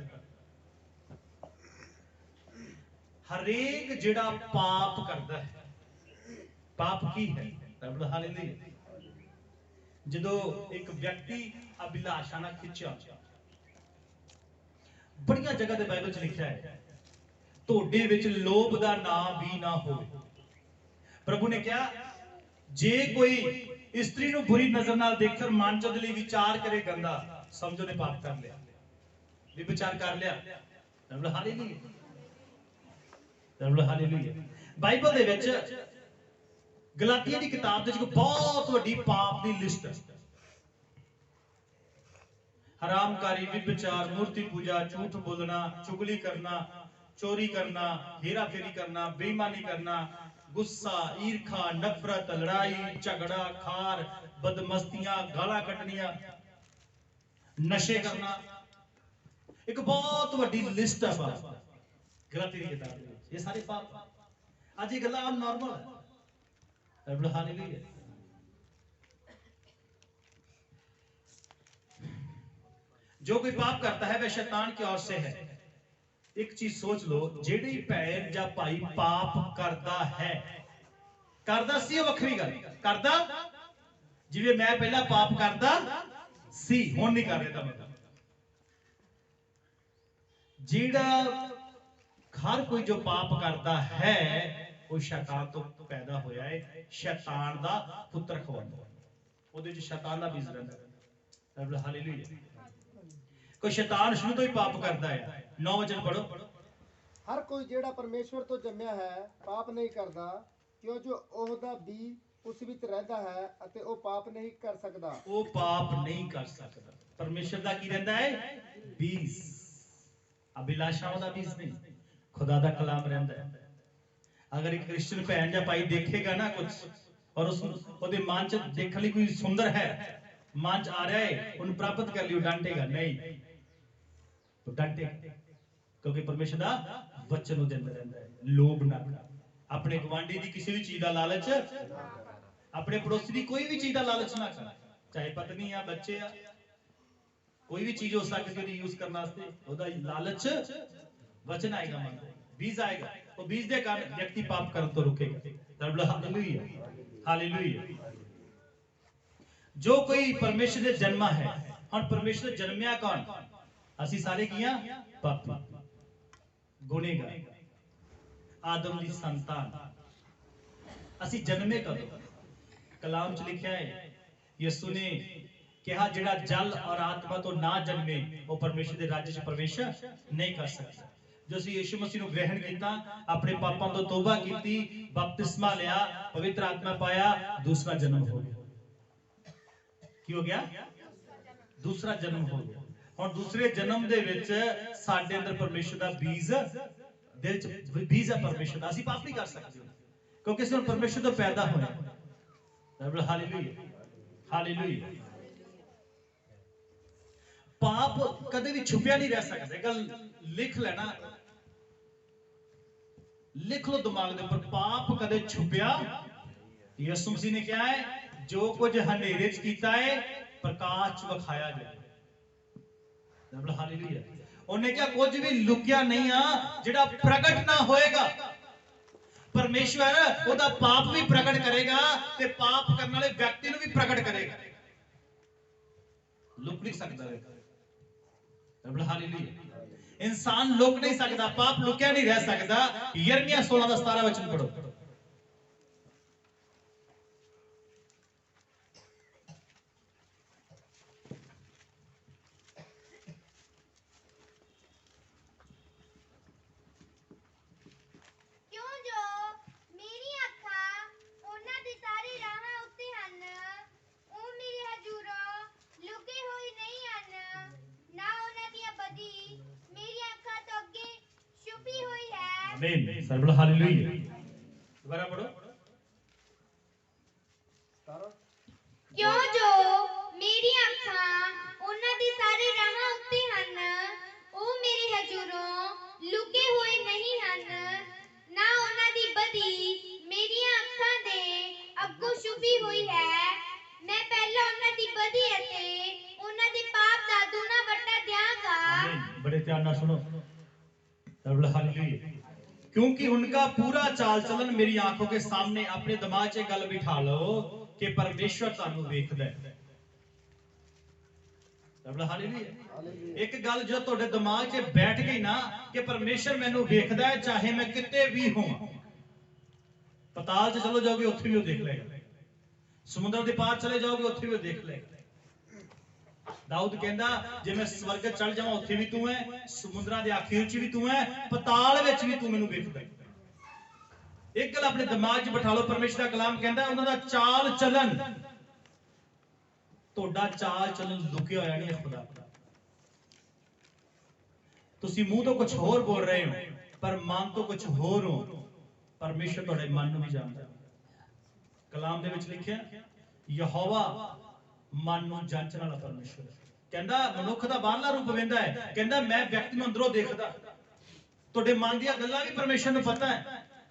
हरेक जिहड़ा पाप करदा है, पाप की है? हालेलुया। जदों एक व्यक्ति अभिलाषा नाल खिंचा, बड़ियां जगह ते बाइबल च लिखिया है ਤੁਹਾਡੇ ਵਿੱਚ ਲੋਭ ਦਾ ਨਾਮ ਵੀ ਨਾ ਹੋਵੇ। ਪ੍ਰਭੂ ਨੇ ਕਿਹਾ ਜੇ ਕੋਈ ਇਸਤਰੀ ਨੂੰ ਬੁਰੀ ਨਜ਼ਰ ਨਾਲ ਦੇਖकर ਮਨ ਚ ਉਹਦੇ ਲਈ ਵਿਚਾਰ ਕਰੇ ਗੰਦਾ, ਸਮਝੋ ਨੇ ਪਾਪ ਕਰ ਲਿਆ, ਵੀ ਵਿਚਾਰ ਕਰ ਲਿਆ। Hallelujah, hallelujah. ਬਾਈਬਲ ਦੇ ਵਿੱਚ ਗਲਾਤੀਆ ਦੀ ਕਿਤਾਬ ਦੇ ਵਿੱਚ ਬਹੁਤ ਵੱਡੀ ਪਾਪ ਦੀ ਲਿਸਟ ਹੈ। ਹਰਾਮਕਾਰੀ, ਵਿਭਚਾਰ, ਮੂਰਤੀ ਪੂਜਾ, ਝੂਠ ਬੋਲਣਾ, ਚੁਗਲੀ ਕਰਨਾ, चोरी करना, हेरा फेरी करना, बेईमानी करना, गुस्सा, ईर्खा, नफरत, लड़ाई झगड़ा, खार, बदमस्तियां, गाला कटनियां, नशे करना, एक बहुत बड़ी लिस्ट है पाप गलाती की किताब में। ये सारे पाप आज ये गल्लां आम नॉर्मल है। हालेलुया। जो कोई पाप करता है वह शैतान की ओर से है। एक चीज सोच लो, जेड़ी भैन या भाई पाप करता है, करदा सी वखरी गल, करदा ਜਿਵੇਂ ਮੈਂ ਪਹਿਲਾਂ ਪਾਪ ਕਰਦਾ ਸੀ ਹੁਣ ਨਹੀਂ ਕਰ ਰਿਹਾ ਦਾ ਮਤਲਬ ਜਿਹੜਾ ਹਰ ਕੋਈ ਜੋ ਪਾਪ ਕਰਦਾ ਹੈ ਉਹ ਸ਼ੈਤਾਨ ਤੋਂ ਪੈਦਾ ਹੋਇਆ ਹੈ, ਸ਼ੈਤਾਨ ਦਾ ਪੁੱਤਰ ਖਵਾਉਂਦਾ, ਉਹਦੇ ਚ ਸ਼ੈਤਾਨ ਦਾ ਬੀਜ ਰਹਿੰਦਾ। ਹਾਲੇਲੂਇਆ। ਕੋਈ ਸ਼ੈਤਾਨ ਸ਼ੁਰੂ ਤੋਂ ਹੀ ਪਾਪ ਕਰਦਾ ਹੈ। 9 ਵਚਨ ਪੜੋ। ਹਰ ਕੋਈ ਜਿਹੜਾ ਪਰਮੇਸ਼ਵਰ ਤੋਂ ਜੰਮਿਆ ਹੈ ਪਾਪ ਨਹੀਂ ਕਰਦਾ, ਕਿਉਂ ਜੋ ਉਹਦਾ ਬੀ ਉਸ ਵਿੱਚ ਰਹਿੰਦਾ ਹੈ ਅਤੇ ਉਹ ਪਾਪ ਨਹੀਂ ਕਰ ਸਕਦਾ। ਉਹ ਪਾਪ ਨਹੀਂ ਕਰ ਸਕਦਾ। ਪਰਮੇਸ਼ਰ ਦਾ ਕੀ ਰਹਿੰਦਾ ਹੈ? ਬੀਜ। ਅਭਿਲਾਸ਼ਾਵਾਂ ਦਾ ਬੀਜ ਨਹੀਂ, ਖੁਦਾ ਦਾ ਕਲਾਮ ਰਹਿੰਦਾ ਹੈ। ਅਗਰ ਇੱਕ ਕ੍ਰਿਸਚੀਅਨ ਭੈਣ ਜਾਂ ਭਾਈ ਦੇਖੇਗਾ ਨਾ ਕੁਝ ਔਰ ਉਸ ਉਹਦੇ ਮਨ ਚ ਦੇਖਣ ਲਈ ਕੋਈ ਸੁੰਦਰ ਹੈ, ਮਨ ਚ ਆ ਰਿਹਾ ਹੈ, ਉਹਨੂੰ ਪ੍ਰਾਪਤ ਕਰ ਲਈ, ਉਹ ਡਾਂਟੇਗਾ ਨਹੀਂ, ਉਹ ਡਾਂਟੇਗਾ ਕਿਉਂਕਿ ਪਰਮੇਸ਼ਰ ਦਾ ਵਚਨ ਉਹਦੇ ਅੰਦਰ ਰਹਿੰਦਾ ਹੈ। ਲੋਭ ਨਾ, ਆਪਣੇ ਗਵਾਂਢੀ ਦੀ ਕਿਸੇ ਵੀ ਚੀਜ਼ ਦਾ ਲਾਲਚ, ਆਪਣੇ ਪੜੋਸੀ ਦੀ ਕੋਈ ਵੀ ਚੀਜ਼ ਦਾ ਲਾਲਚ ਨਾ ਕਰ, ਚਾਹੇ ਪਤਨੀ ਆ, ਬੱਚੇ ਆ, ਕੋਈ ਵੀ ਚੀਜ਼ ਹੋ ਸਕਦੀ ਉਹਦੀ ਯੂਜ਼ ਕਰਨ ਵਾਸਤੇ, ਉਹਦਾ ਲਾਲਚ ਵਚਨ ਆਏਗਾ, ਮਨ ਬੀਜ ਆਏਗਾ, ਉਹ ਬੀਜ ਦੇ ਕਾਰਨ ਵਿਅਕਤੀ ਪਾਪ ਕਰਨ ਤੋਂ ਰੁਕੇਗਾ। Hallelujah, hallelujah. ਜੋ ਕੋਈ ਪਰਮੇਸ਼ਰ ਦੇ ਜਨਮਾ ਹੈ, ਹੁਣ ਪਰਮੇਸ਼ਰ ਜਨਮਿਆ ਕੌਣ? ਅਸੀਂ ਸਾਰੇ ਕੀ ਆ? ਪਾਪੀ, ਗੁਨੇਗਾਰ, ਆਦਮ ਦੀ ਸੰਤਾਨ। ਅਸੀਂ ਜਨਮੇ ਕਦੋਂ? ਕਲਾਮ ਚ ਲਿਖਿਆ ਹੈ, ਯਿਸੂ ਨੇ ਕਿਹਾ ਜਿਹੜਾ ਜਲ ਔਰ ਆਤਮਾ ਤੋਂ ਨਾ ਜਨਮੇ ਉਹ ਪਰਮੇਸ਼ਰ ਦੇ ਰਾਜ ਚ ਪ੍ਰਵੇਸ਼ ਨਹੀਂ ਕਰ ਸਕਦਾ। ਜੋ ਅਸੀਂ ਯਿਸੂ ਮਸੀਹ ਨੂੰ ਗ੍ਰਹਿਣ ਕੀਤਾ, ਆਪਣੇ ਪਾਪਾਂ ਤੋਂ ਤੋਬਾ ਕੀਤੀ, ਬਪਤਿਸਮਾ ਲਿਆ, ਪਵਿੱਤਰ ਆਤਮਾ ਪਾਇਆ, ਦੂਸਰਾ ਜਨਮ ਹੋ ਗਿਆ। ਕੀ ਹੋ ਗਿਆ? ਦੂਸਰਾ ਜਨਮ ਹੋ ਗਿਆ। ਹੁਣ ਦੂਸਰੇ ਜਨਮ ਦੇ ਵਿੱਚ ਸਾਡੇ ਅੰਦਰ ਪਰਮੇਸ਼ਰ ਦਾ ਬੀਜ, ਦਿਲ ਚ ਬੀਜ ਹੈ ਪਰਮੇਸ਼ਰ ਦਾ। ਅਸੀਂ ਪਾਪ ਨਹੀਂ ਕਰ ਸਕਦੇ ਕਿਉਂਕਿ ਅਸੀਂ ਪਰਮੇਸ਼ਰ ਤੋਂ ਪੈਦਾ ਹੋਏ ਹਾਂ। Hallelujah, hallelujah. ਪਾਪ ਕਦੇ ਵੀ ਛੁਪਿਆ ਨਹੀਂ ਰਹਿ ਸਕਦਾ। ਗੱਲ ਲਿਖ ਲੈਣਾ, ਲਿਖ ਲੋ ਦਿਮਾਗ ਦੇ ਉੱਪਰ, ਪਾਪ ਕਦੇ ਛੁਪਿਆ। ਯਿਸੂ ਮਸੀਹ ਨੇ ਕਿਹਾ ਹੈ ਜੋ ਕੁਝ ਹਨੇਰੇ ਚ ਕੀਤਾ ਹੈ ਪ੍ਰਕਾਸ਼ ਚ ਵਿਖਾਇਆ ਜਾਏ। ਹਾਲੇਲੂਇਆ। ਉਹਨੇ ਕਿਹਾ ਕੁਝ ਵੀ ਲੁਕਿਆ ਨਹੀਂ ਆ ਜਿਹੜਾ ਪ੍ਰਗਟ ਨਾ ਹੋਏਗਾ। ਪਰਮੇਸ਼ਵਰ ਉਹਦਾ ਪਾਪ ਵੀ ਪ੍ਰਗਟ ਕਰੇਗਾ ਤੇ ਪਾਪ ਕਰਨ ਵਾਲੇ ਵਿਅਕਤੀ ਨੂੰ ਵੀ ਪ੍ਰਗਟ ਕਰੇਗਾ। ਲੁਕ ਨਹੀਂ ਸਕਦਾ। ਹਾਲੇਲੂਇਆ। इंसान लुक नहीं सकता, पाप लुकिया नहीं रह सकता। यिर्मयाह 16:17 वचन पढ़ो। क्यों जो मेरी अखां उन्हां दी सारी राहां उत्ते हन, ਉਹ ਮੇਰੇ ਹਜ਼ੂਰੋਂ ਲੁਕੇ ਹੋਏ ਨਹੀਂ ਹਨ, ਨਾ ਉਹਨਾਂ ਦੀਆਂ ਬਦੀ ਮੇਰੀ ਅੱਖਾਂ ਤੋਂ ਅੱਗੇ ਛੁਪੀ ਹੋਈ ਹੈ। आमीन। सर्वल हालेलुया। दोबारा पढ़ो। क्यों जो मेरी ਅੱਖਾਂ ਉਹਨਾਂ ਦੀ ਸਾਰੀ ਰਾਹਾਂ ਉੱਤੇ ਹਨ, ਉਹ ਮੇਰੇ ਹਜ਼ੂਰੋਂ ਲੁਕੇ ਹੋਏ ਨਹੀਂ ਹਨ, ਨਾ ਉਹਨਾਂ ਦੀ ਬਦੀ ਮੇਰੀਆਂ ਅੱਖਾਂ ਦੇ ਅੱਗੋਂ ਛੁਪੀ ਹੋਈ ਹੈ। ਮੈਂ ਪਹਿਲਾਂ ਉਹਨਾਂ ਦੀ ਬਦੀ ਅਤੇ ਉਹਨਾਂ ਦੇ ਪਾਪ ਦਾ ਦੂਣਾ ਵੱਟਾ ਦਿਆਂਗਾ। आमीन। बड़े ध्यान ਨਾਲ सुनो। सर्वल हालेलुया। क्योंकि उनका पूरा चाल चलन मेरी आंखों के सामने, अपने दिमाग च गल बिठा लो कि परमेश्वर ਤੁਹਾਨੂੰ ਵੇਖਦਾ ਹੈ। सर्वल हालेलुया। एक गल जो ਤੁਹਾਡੇ ਦਿਮਾਗ 'ਚ ਬੈਠ ਗਈ ਨਾ ਕਿ ਪਰਮੇਸ਼ਰ ਮੈਨੂੰ ਵੇਖਦਾ ਹੈ ਚਾਹੇ ਮੈਂ ਕਿਤੇ ਵੀ ਹੋਵਾਂ। ਪਤਾਲ 'ਚ ਚਲੋ ਜਾਓਗੇ ਉੱਥੇ ਵੀ ਉਹ ਦੇਖ ਲਏਗਾ, ਸਮੁੰਦਰ ਦੇ ਪਾਰ ਚਲੇ ਜਾਓਗੇ ਉੱਥੇ ਵੀ ਉਹ ਦੇਖ ਲਏਗਾ। दाऊद कहता जे मैं स्वर्ग चढ़ जावां उत्थे भी तू है, समुद्रां दे आखिर च भी तू है, पताल विच भी तू मैनूं वेखदा है। एक गल अपने दिमाग च बिठा लो, परमेश्वर दा कलाम कहंदा उन्हां दा चाल चलन, तोड़ा चाल चलन लुकिया होया नहीं है खुदा दा। तुसीं मूंह तो कुछ होर बोल रहे हो पर मन तो कुछ होर हो। परमेश्वर तुहाडे मन नूं भी जानदा है। कलाम दे विच लिखिया यहोवा मन नूं जांचण वाला परमेश्वर कहंदा मनुख दा बाहरला रूप वेंदा है, कहंदा मैं व्यक्ति नूं अंदरों देखदा। तुहाडे मन दीयां गल्लां भी परमेश्वर नूं पता है,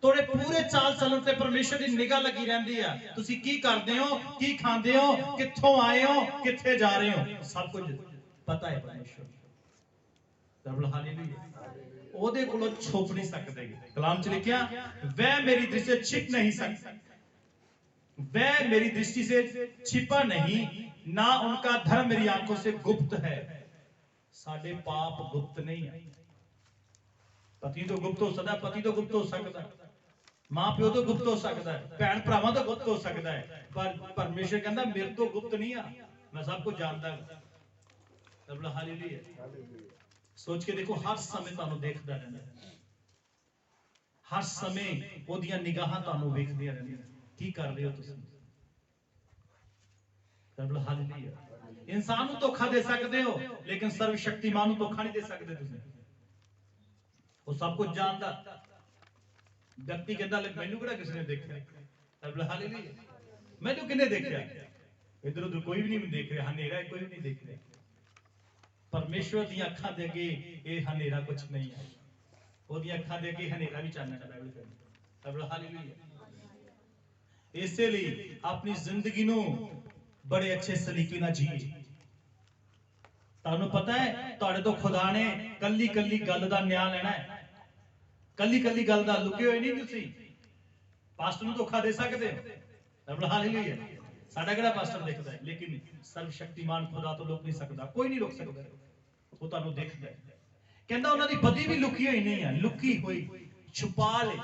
तुहाडे पूरे चाल चलन ते परमेश्वर दी निगाह लगी रहंदी है। तुसीं की करदे हो, की खांदे हो, कित्थों आए हो, कित्थे जा रहे हो, सब कुछ पता है परमेश्वर। रब हालेलुया। ओदे कोलों छुप नहीं सकदे। कलाम च लिखिया वह मेरी दृष्टि छिप नहीं सकता, वह मेरी दृष्टि से छिपा नहीं, ना उनका धर्म मेरी आंखों से गुप्त है। साडे पाप गुप्त नहीं है। पति तो गुप्त हो सकता, पति तो गुप्त हो सकता, मां प्यो तो गुप्त हो सकता है, भैन भरावां तो गुप्त हो सकता है, पर परमेश्वर कहता मेरे तो गुप्त नहीं है, मैं सब कुछ जानता हूं। हालेलुया। सोच के देखो, हर समय ਤੁਹਾਨੂੰ ਦੇਖਦਾ ਰਹਿੰਦਾ, हर समय ਉਹਦੀਆਂ ਨਿਗਾਹਾਂ ਤੁਹਾਨੂੰ ਵੇਖਦੀਆਂ ਰਹਿੰਦੀਆਂ, ਕੀ ਕਰ ਰਹੇ ਹੋ ਤੁਸੀਂ। ਹਾਲੇਲੂਇਆ। ਇਨਸਾਨ ਨੂੰ ਧੋਖਾ ਦੇ ਸਕਦੇ ਹੋ, ਲੇਕਿਨ ਸਰਵ ਸ਼ਕਤੀਮਾਨ ਨੂੰ ਧੋਖਾ ਨਹੀਂ ਦੇ ਸਕਦੇ ਤੁਸੀਂ। ਉਹ ਸਭ ਕੁਝ ਜਾਣਦਾ। व्यक्ति कहता मैनू किहड़ा किसी ने देखा, हालेलुया, मैनू किन्ने देखा, इधर उधर कोई भी नहीं देख रहा, हनेरा कोई भी नहीं देख रहा। परमेश्वर दी अखां दे अगे ये हनेरा कुछ नहीं है, ओदी अखां दे अगे हनेरा भी चानना है। बाइबल कहदी, हालेलुया। इसलिए अपनी जिंदगी नू बड़े अच्छे सलीके नाल जीओ। तुहानू पता है तुहाडे तो खुदा ने कल्ली कल्ली गल दा न्याय लेना है, कल्ली कल्ली गल दा लुके होए नहीं। तुसी पास्टर नूं धोखा दे सकदे हो, हालेलुया। साडा किहड़ा पास्टर देखदा है, लेकिन सर्वशक्तिमान खुदा तो रोक नहीं सकदा, कोई नहीं रोक सकदा, वो तुहानू देखदा है। कहंदा उन्हां दी बदी भी लुकी होई नहीं है, लुकी होई छुपा ले।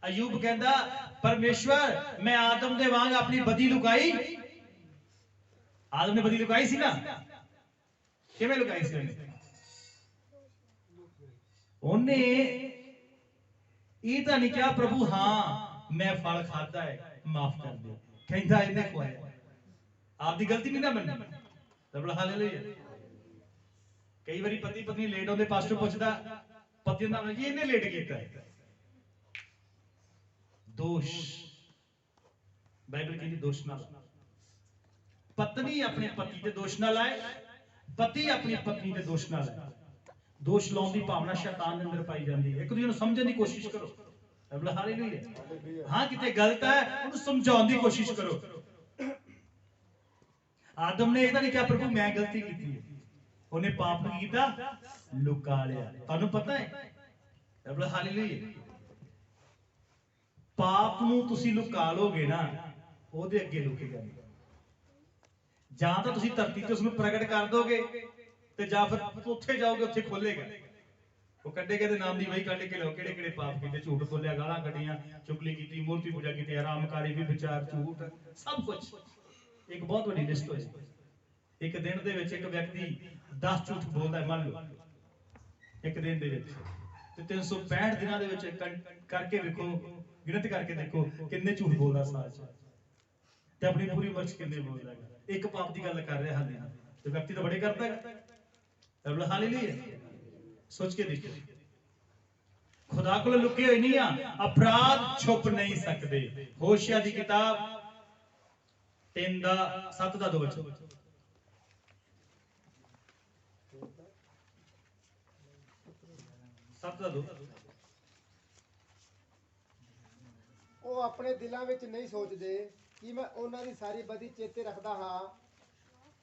अयूब कहंदा परमेश्वर मैं आदम दे वांग अपनी बदी लुकाई। आदम ने बदी लुकाई सी ना, किवें लुकाई सी ਉਹਨੇ ਇਹ ਤਾਂ ਨਹੀਂ ਕਿਹਾ ਪ੍ਰਭੂ ਹਾਂ ਮੈਂ ਫਲ ਖਾਦਾ ਹੈ ਮਾਫ ਕਰ ਦਿਓ, ਕਹਿੰਦਾ ਇਹਨੇ ਖਵਾਇਆ, ਆਪਦੀ ਗਲਤੀ ਨਹੀਂ ਨਾ ਮੰਨੀ। ਰੱਬ ਹਾਲੇਲੂਇਆ। ਕਈ ਵਾਰੀ ਪਤੀ ਪਤਨੀ ਲੇਟ ਆਉਂਦੇ, ਪਾਸਟਰ ਪੁੱਛਦਾ ਪਤੀ ਦਾ ਜੀ ਇਹਨੇ ਲੇਟ ਕੀਤਾ ਹੈ, ਦੋਸ਼। ਬਾਈਬਲ ਕਹਿੰਦੀ ਦੋਸ਼ ਨਾ ਲਾਓ। ਪਤਨੀ ਆਪਣੇ ਪਤੀ ਤੇ ਦੋਸ਼ ਨਾ ਲਾਏ, ਪਤੀ ਆਪਣੀ ਪਤਨੀ ਤੇ ਦੋਸ਼ ਨਾ ਲਾਏ। दोष लाने की भावना शैतान के अंदर पाई जाती है। एक दूसरे को समझने की कोशिश करो, हालेलुया। हाँ किते गलत है उन्हें समझाने की कोशिश करो। आदम ने इहदा नहीं कहा प्रभु मैं गलती की, उन्हें पाप नहीं किया, लुका लिया। तुहानू पता है, हालेलुया, पाप नूं तुसीं लुका लोगे ना, ओहदे अगे लुकेगा नहीं। जां तां तुसीं धरती ते उसनूं प्रगट कर दोगे, ਤੇ ਜਾਂ ਫਿਰ ਉੱਥੇ ਜਾਓਗੇ, ਉੱਥੇ ਖੋਲੇਗਾ। ਉਹ ਕੱਢੇਗਾ ਤੇ ਨਾਮ ਦੀ ਵਹੀ ਕੱਢ ਕੇ ਲਓ, ਕਿਹੜੇ ਕਿਹੜੇ ਪਾਪ ਕੀਤੇ, ਝੂਠ ਬੋਲਿਆ, ਗਾਲਾਂ ਕੱਢੀਆਂ, ਚੁਗਲੀ ਕੀਤੀ, ਮੂਰਤੀ ਪੂਜਾ ਕੀਤੀ, ਹਰਾਮਕਾਰੀ, ਵਿਚਾਰ, ਝੂਠ, ਸਭ ਕੁਝ ਇੱਕ ਬਹੁਤ ਵੱਡੀ ਲਿਸਟ ਹੋ ਜਾਏ। ਇੱਕ ਦਿਨ ਦੇ ਵਿੱਚ ਇੱਕ ਵਿਅਕਤੀ 10 ਝੂਠ ਬੋਲਦਾ ਹੈ, ਮੰਨ ਲਓ ਇੱਕ ਦਿਨ ਦੇ ਵਿੱਚ, ਤੇ 365 ਦਿਨਾਂ ਦੇ ਵਿੱਚ ਕਰਕੇ ਵੇਖੋ, ਗਿਣਤ ਕਰਕੇ ਦੇਖੋ ਕਿੰਨੇ ਝੂਠ ਬੋਲਦਾ ਸਾਲ ਚ, ਤੇ ਆਪਣੀ ਪੂਰੀ ਉਮਰ ਚ ਕਿੰਨੇ ਬੋਲਦਾ ਹੈ। ਇੱਕ ਪਾਪ ਦੀ ਗੱਲ ਕਰ ਰਿਹਾ ਹਾਲੇ, ਤੇ ਵਿਅਕਤੀ ਤਾਂ ਬੜੇ ਕਰਦਾ ਹੈ। हालेलुया। सोच के देखो, खुदा को लुके हुए नहीं आ, अपराध छुप नहीं सकते। होशिया दी किताब 3 दा 7 दा 2 बचो, ਉਹ ਆਪਣੇ ਦਿਲਾਂ ਵਿੱਚ ਨਹੀਂ ਸੋਚਦੇ ਕਿ ਮੈਂ ਉਹਨਾਂ ਦੀ ਸਾਰੀ ਬਦੀ ਚੇਤੇ ਰੱਖਦਾ ਹਾਂ।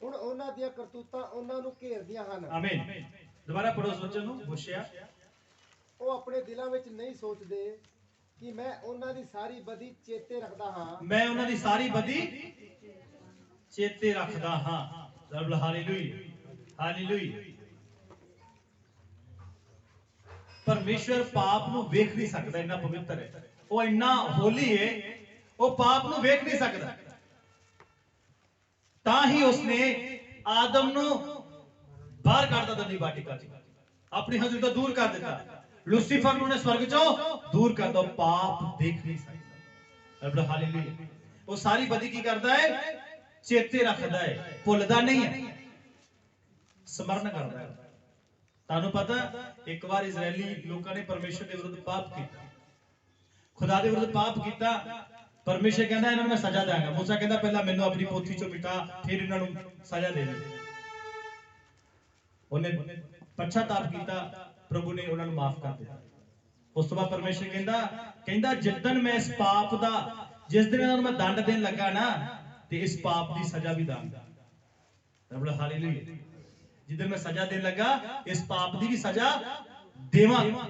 ਹੁਣ ਉਹਨਾਂ ਦੀਆਂ ਕਰਤੂਤਾਂ ਉਹਨਾਂ ਨੂੰ ਘੇਰਦੀਆਂ ਹਨ। ਆਮੀਨ। ਦੁਬਾਰਾ ਪੜੋ ਸੋਚਣ ਨੂੰ। ਹੋਸ਼ਿਆ, ਉਹ ਆਪਣੇ ਦਿਲਾਂ ਵਿੱਚ ਨਹੀਂ ਸੋਚਦੇ ਕਿ ਮੈਂ ਉਹਨਾਂ ਦੀ ਸਾਰੀ ਬਦੀ ਚੇਤੇ ਰੱਖਦਾ ਹਾਂ। ਮੈਂ ਉਹਨਾਂ ਦੀ ਸਾਰੀ ਬਦੀ ਚੇਤੇ ਰੱਖਦਾ ਹਾਂ। ਰੱਬ ਹਾਲੇਲੂਇਆ, ਹਾਲੇਲੂਇਆ। ਪਰਮੇਸ਼ਵਰ ਪਾਪ ਨੂੰ ਵੇਖ ਨਹੀਂ ਸਕਦਾ, ਇੰਨਾ ਪਵਿੱਤਰ ਹੈ, ਉਹ ਇੰਨਾ ਹੋਲੀ ਹੈ, ਉਹ ਪਾਪ ਨੂੰ ਵੇਖ ਨਹੀਂ ਸਕਦਾ। ਤਾਂ ਹੀ ਉਸਨੇ ਆਦਮ ਨੂੰ ਬਾਹਰ ਕੱਢ ਦਿੱਤਾ, ਵਾਟਿਕਾ ਚ ਆਪਣੀ ਹਜ਼ੂਰ ਤੋਂ ਦੂਰ ਕਰ ਦਿੱਤਾ। ਲੂਸੀਫਰ ਨੂੰ ਉਹਨੇ ਸਵਰਗ ਚੋਂ ਦੂਰ ਕਰ ਦਿੱਤਾ, ਪਾਪ ਦੇਖ ਨਹੀਂ ਸਕਦਾ। ਰੱਬ ਹਾਲੇਲੂਇਆ। ਉਹ ਸਾਰੀ ਬਦੀ ਕੀ ਕਰਦਾ ਹੈ, ਚੇਤੇ ਰੱਖਦਾ ਹੈ, ਭੁੱਲਦਾ ਨਹੀਂ ਹੈ, ਸਮਰਨ ਕਰਦਾ ਹੈ। ਤੁਹਾਨੂੰ ਪਤਾ ਇੱਕ ਵਾਰ ਇਜ਼ਰਾਈਲੀ ਲੋਕਾਂ ਨੇ ਪਰਮੇਸ਼ਰ ਦੇ ਵਿਰੁੱਧ ਪਾਪ ਕੀਤਾ, ਖੁਦਾ ਦੇ ਵਿਰੁੱਧ ਪਾਪ ਕੀਤਾ। परमेश्वर कहता है इन्होंने मैं सजा देंगा। मूसा कहता पहला मैनू अपनी पोथी चो मिटा, फिर इन्होंने सजा दे दी। उन्हें पश्चाताप किया, प्रभु ने उन्होंने माफ कर दिया। उस तो बाद परमेश्वर कहता जिदन मैं इस पाप दा, जिस दिन इन्होंने मैं दंड देन लगा ना, ते इस पाप दी सजा भी दांगा। हालेलुया। जिदन मैं सजा देन लगा, इस पाप दी भी सजा देवांगा।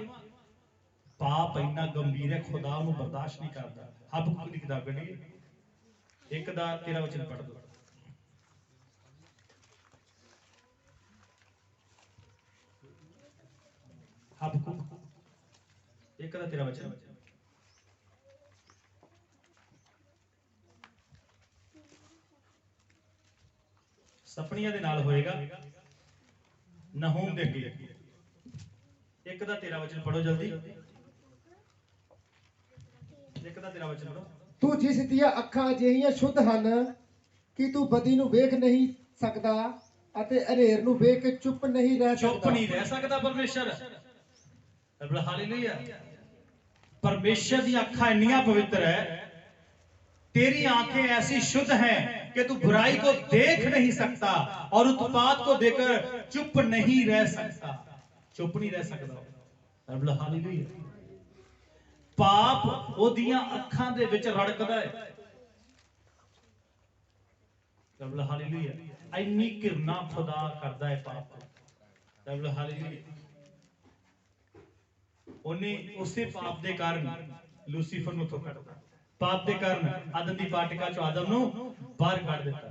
पाप इतना गंभीर है, खुदा उन्हें बर्दाश्त नहीं करता। हबकुक की किताब पढ़िए, ਇੱਕ ਦਾ 13 ਵਚਨ ਪੜ੍ਹ ਦਿਓ। ਹਬਕੂਕ ਇੱਕ ਦਾ 13 ਵਚਨ। ਸਪਨੀਆਂ ਦੇ ਨਾਲ ਹੋਏਗਾ। ਨਹੂਮ ਦੇ ਅੱਗੇ ਇੱਕ ਦਾ 13 ਵਚਨ ਪੜੋ ਜਲਦੀ। ਇੱਕ ਦਾ 13 ਵਚਨ ਪੜੋ। ਤੂੰ ਜਿਸ ਦੀਆਂ ਅੱਖਾਂ ਅਜਿਹੀਆਂ ਸ਼ੁੱਧ ਹਨ ਕਿ ਤੂੰ ਬਦੀ ਨੂੰ ਵੇਖ ਨਹੀਂ ਸਕਦਾ ਅਤੇ ਹਨੇਰ ਨੂੰ ਵੇਖ ਕੇ ਚੁੱਪ ਨਹੀਂ ਰਹਿ ਸਕਦਾ। ਚੁੱਪ ਨਹੀਂ ਰਹਿ ਸਕਦਾ ਪਰਮੇਸ਼ਰ। ਹਾਲੇਲੂਇਆ। परमेश्वर की आंखें इतनी पवित्र है, तेरी आंखें ऐसी शुद्ध हैं कि तू बुराई को देख नहीं सकता और उत्पात को देखकर चुप नहीं रह सकता। चुप नहीं रह सकता। हालेलुया। पाप ओदियां अखां दे विच रड़कदा है। हालेलुया। इन्नी घृणा खुदा करदा है पाप। हालेलुया। उन्हें उसे पाप दे कारण लूसीफर ਨੂੰ ਤੋਂ ਕੱਢਦਾ। पाप ਦੇ ਕਾਰਨ ਆਦਮ ਦੀ ਪਾਟਿਕਾ ਚੋਂ ਆਦਮ ਨੂੰ ਬਾਹਰ ਕੱਢ ਦਿੱਤਾ।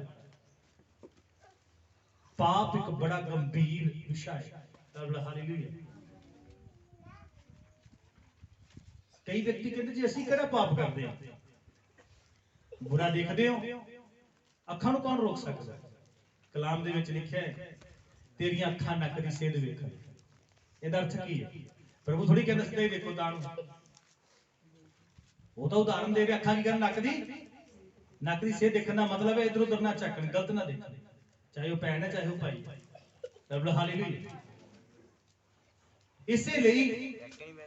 पाप एक बड़ा गंभीर विषय है। हालेलुया। कई व्यक्ति कहते जी ਅਸੀਂ ਕਿਹੜਾ पाप ਕਰਦੇ ਹਾਂ, बुरा देखते हो, ਅੱਖਾਂ ਨੂੰ ਕੌਣ ਰੋਕ ਸਕਦਾ। ਕਲਾਮ ਦੇ ਵਿੱਚ ਲਿਖਿਆ ਹੈ ਤੇਰੀਆਂ ਅੱਖਾਂ ਨੱਕ ਦੀ ਸੇਧ ਵੇਖਣ। ਇਹਦਾ ਅਰਥ ਕੀ ਹੈ? प्रभु थोड़ी कहते सीधे देखो दान, वो तो उदाहरण दे रहे अखा की नक दी सेध देखने का मतलब है इधर उधर ना झकन, गलत ना देखन, चाहे वो भैन है चाहे वो भाई। हालेलुया। इसलिए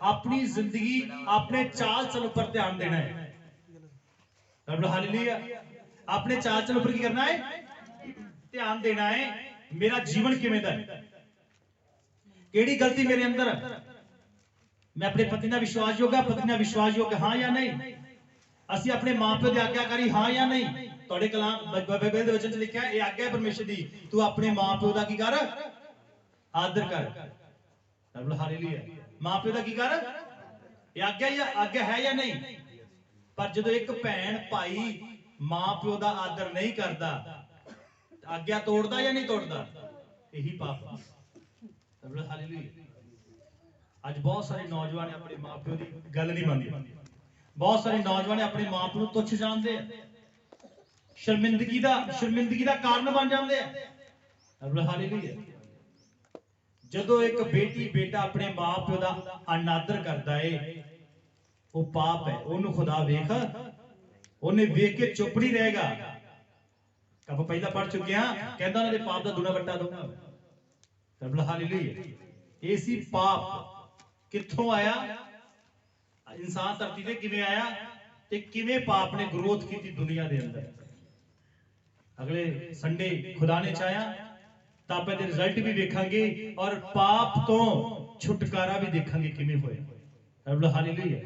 अपनी जिंदगी अपने चाल चल पर ध्यान देना है। हालेलुया। अपने चाल चल पर की करना है? ध्यान देना है। मेरा जीवन किवें दा है, केड़ी गलती मेरे अंदर है, मैं अपने पति ना विश्वासयोग, पत्नी ना विश्वासयोग हाँ या नहीं, ਅਸੀਂ ਆਪਣੇ ਮਾਪਿਓ ਦੀ ਆਗਿਆਕਾਰੀ ਹਾਂ ਜਾਂ ਨਹੀਂ। ਤੁਹਾਡੇ ਕਲਾਮ ਬਾਈਬਲ ਦੇ ਵਚਨ ਚ ਲਿਖਿਆ ਇਹ ਆਗਿਆ ਪਰਮੇਸ਼ਰ ਦੀ, ਤੂੰ ਆਪਣੇ ਮਾਪਿਓ ਦਾ ਕੀ ਕਰ? ਆਦਰ ਕਰ। ਹਾਲੇਲੂਇਆ। ਮਾਪਿਓ ਦਾ ਕੀ ਕਰ? ਇਹ ਆਗਿਆ ਹੈ ਜਾਂ ਨਹੀਂ? ਪਰ ਜਦੋਂ ਇੱਕ ਭੈਣ ਭਾਈ ਮਾਪਿਓ ਦਾ ਆਦਰ ਨਹੀਂ ਕਰਦਾ, ਆਗਿਆ ਤੋੜਦਾ ਜਾਂ ਨਹੀਂ ਤੋੜਦਾ? ਇਹੀ ਪਾਪ ਹੈ। ਹਾਲੇਲੂਇਆ। ਅੱਜ ਬਹੁਤ ਸਾਰੇ ਨੌਜਵਾਨ ਆਪਣੇ ਮਾਪਿਓ ਦੀ ਗੱਲ ਨਹੀਂ ਮੰਨਦੇ। बहुत सारे नौजवान अपने मां प्यो तुच्छ जानते हैं, शर्मिंदगी का कारण बन जाते हैं। हालेलुया। जदों एक बेटी बेटा अपने मां प्यो का अनादर करता है वो पाप है। उन्होंने खुदा वेख, उन्हें वेख के चुप नहीं रहेगा। आप पहला पढ़ चुके हैं, कहता उन्होंने पाप का दुना वट्टा दूंगा। हालेलुया। ये सी पाप कित्थों आया? इंसान धरती ते किवें आया ते किवें पाप ने ग्रोथ की दुनिया दे अंदर। अगले संडे खुदा ने चाहा तां आपां दे रिजल्ट भी देखांगे और पाप तो छुटकारा भी देखांगे किवें होया। हालेलुया।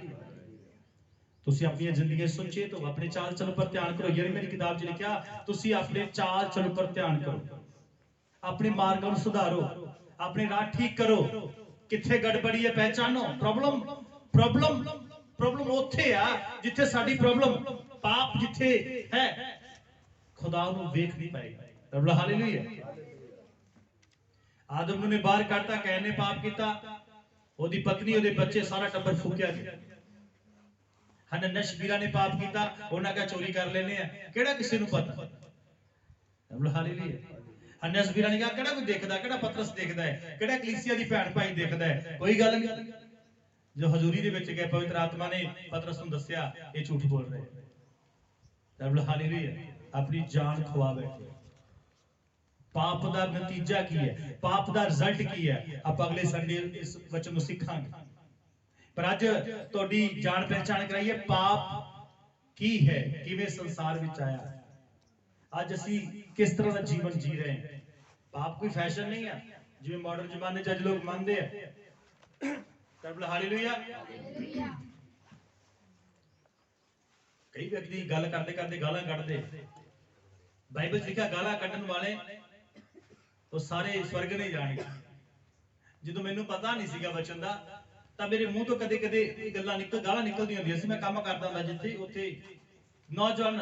तुसीं अपनी जिंदगी सोचे तो अपने चाल चल पर ध्यान करो। यिर्मयाह दी किताब च लिखिया तुसीं अपने चाल चल पर ध्यान करो, अपने मार्गां नूं सुधारो, अपने राह ठीक करो। कित्थे गड़बड़ी है पहचानो। प्रॉब्लम उत्थे आ जिथे साडी प्रॉब्लम, पाप जिथे है खुदा नूं वेख नहीं पाएगा। हालेलुया। आदम ने बाहर काटता, कैन ने पाप किया, ओदी पत्नी ओदे बच्चे सारा टब्बर फूकिया गया। हनन्याह शबीरा ने पाप किया, उन्हां कहा चोरी कर लेने आ, केड़ा किसी नूं पता। हालेलुया। हनन्याह शबीरा ने कहा केड़ा कोई देखदा, केड़ा पतरस देखदा है, केड़ा कलीसिया दी भैन भाई देखदा है, कोई गल नहीं। जो हजूरी दे विच गए पवित्र आत्मा ने पतरस नूं दस्सिया ये झूठ बोल रहे हैं। हालेलुया। अपनी जान खवा बैठे। पाप दा नतीजा की है, पाप दा रिजल्ट की है, आप अगले संडे इस वचन नूं सिखांगे। पर अज तुहाडी जान पहचान कराइए पाप की है, किवें संसार विच आया, अज असीं किस तरह दा जीवन जी रहे हैं। पाप कोई फैशन नहीं है जिवें मॉडर्न जमाने च अज लोग मानते हैं। हालेलुया। कई व्यक्ति गल करते करते गालां कढदे। बाइबल लिखा गालां कढण वाले तो सारे स्वर्ग नहीं जाणगे। जदों मैनूं पता नहीं सीगा वचन दा तां मेरे मूंह तो कदे कदे गालां निकलदियां हुंदियां सी। मैं काम करदा हुंदा जिथे उत्थे नौजवान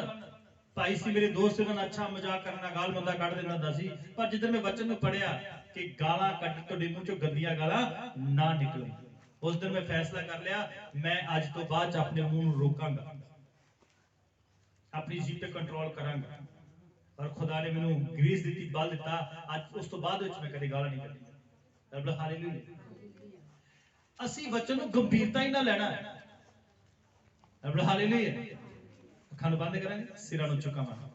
ਭਾਈ ਸੀ ਮੇਰੇ ਦੋਸਤ, ਉਹਨਾਂ ਨਾਲ ਅੱਛਾ ਮਜ਼ਾਕ ਕਰਨਾ, ਗਾਲ ਮੰਦਾ ਕੱਢ ਦੇਣਾ ਹੁੰਦਾ ਸੀ। ਪਰ ਜਦੋਂ ਮੈਂ ਵਚਨ ਨੂੰ ਪੜਿਆ ਕਿ ਗਾਲਾਂ ਕੱਢ, ਤੁਹਾਡੇ ਮੂੰਹ ਚੋਂ ਗੰਦੀਆਂ ਗਾਲਾਂ ਨਾ ਨਿਕਲਣ, ਉਸ ਦਿਨ ਮੈਂ ਫੈਸਲਾ ਕਰ ਲਿਆ, ਮੈਂ ਅੱਜ ਤੋਂ ਬਾਅਦ ਆਪਣੇ ਮੂੰਹ ਨੂੰ ਰੋਕਾਂਗਾ, ਆਪਣੀ ਜੀਭ ਤੇ ਕੰਟਰੋਲ ਕਰਾਂਗਾ। ਔਰ ਖੁਦਾ ਨੇ ਮੈਨੂੰ ਗ੍ਰੀਸ ਦਿੱਤੀ, ਬਲ ਦਿੱਤਾ। ਅੱਜ ਉਸ ਤੋਂ ਬਾਅਦ ਵਿੱਚ ਮੈਂ ਕਦੇ ਗਾਲਾਂ ਨਹੀਂ ਕੱਢੀਆਂ। ਰੱਬ ਹਾਲੇਲੂਇਆ। ਅਸੀਂ ਵਚਨ ਨੂੰ ਗੰਭੀਰਤਾ ਹੀ ਨਾ ਲੈਣਾ ਹੈ। ਰੱਬ ਹਾਲੇਲੂਇਆ। ਅੱਖਾਂ ਨੂੰ ਬੰਦ ਕਰਾਂਗੇ, ਸਿਰਾਂ ਨੂੰ ਝੁਕਾਵਾਂਗੇ,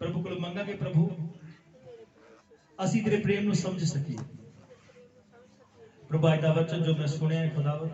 ਪ੍ਰਭੂ ਕੋਲ ਮੰਗਾਂਗੇ, ਪ੍ਰਭੂ ਅਸੀਂ ਤੇਰੇ ਪ੍ਰੇਮ ਨੂੰ ਸਮਝ ਸਕੀਏ। ਪ੍ਰਭੂ ਅੱਜ ਦਾ ਵਚਨ ਜੋ ਮੈਂ ਸੁਣਿਆ ਹੈ ਖੁਦਾਵੰਦ,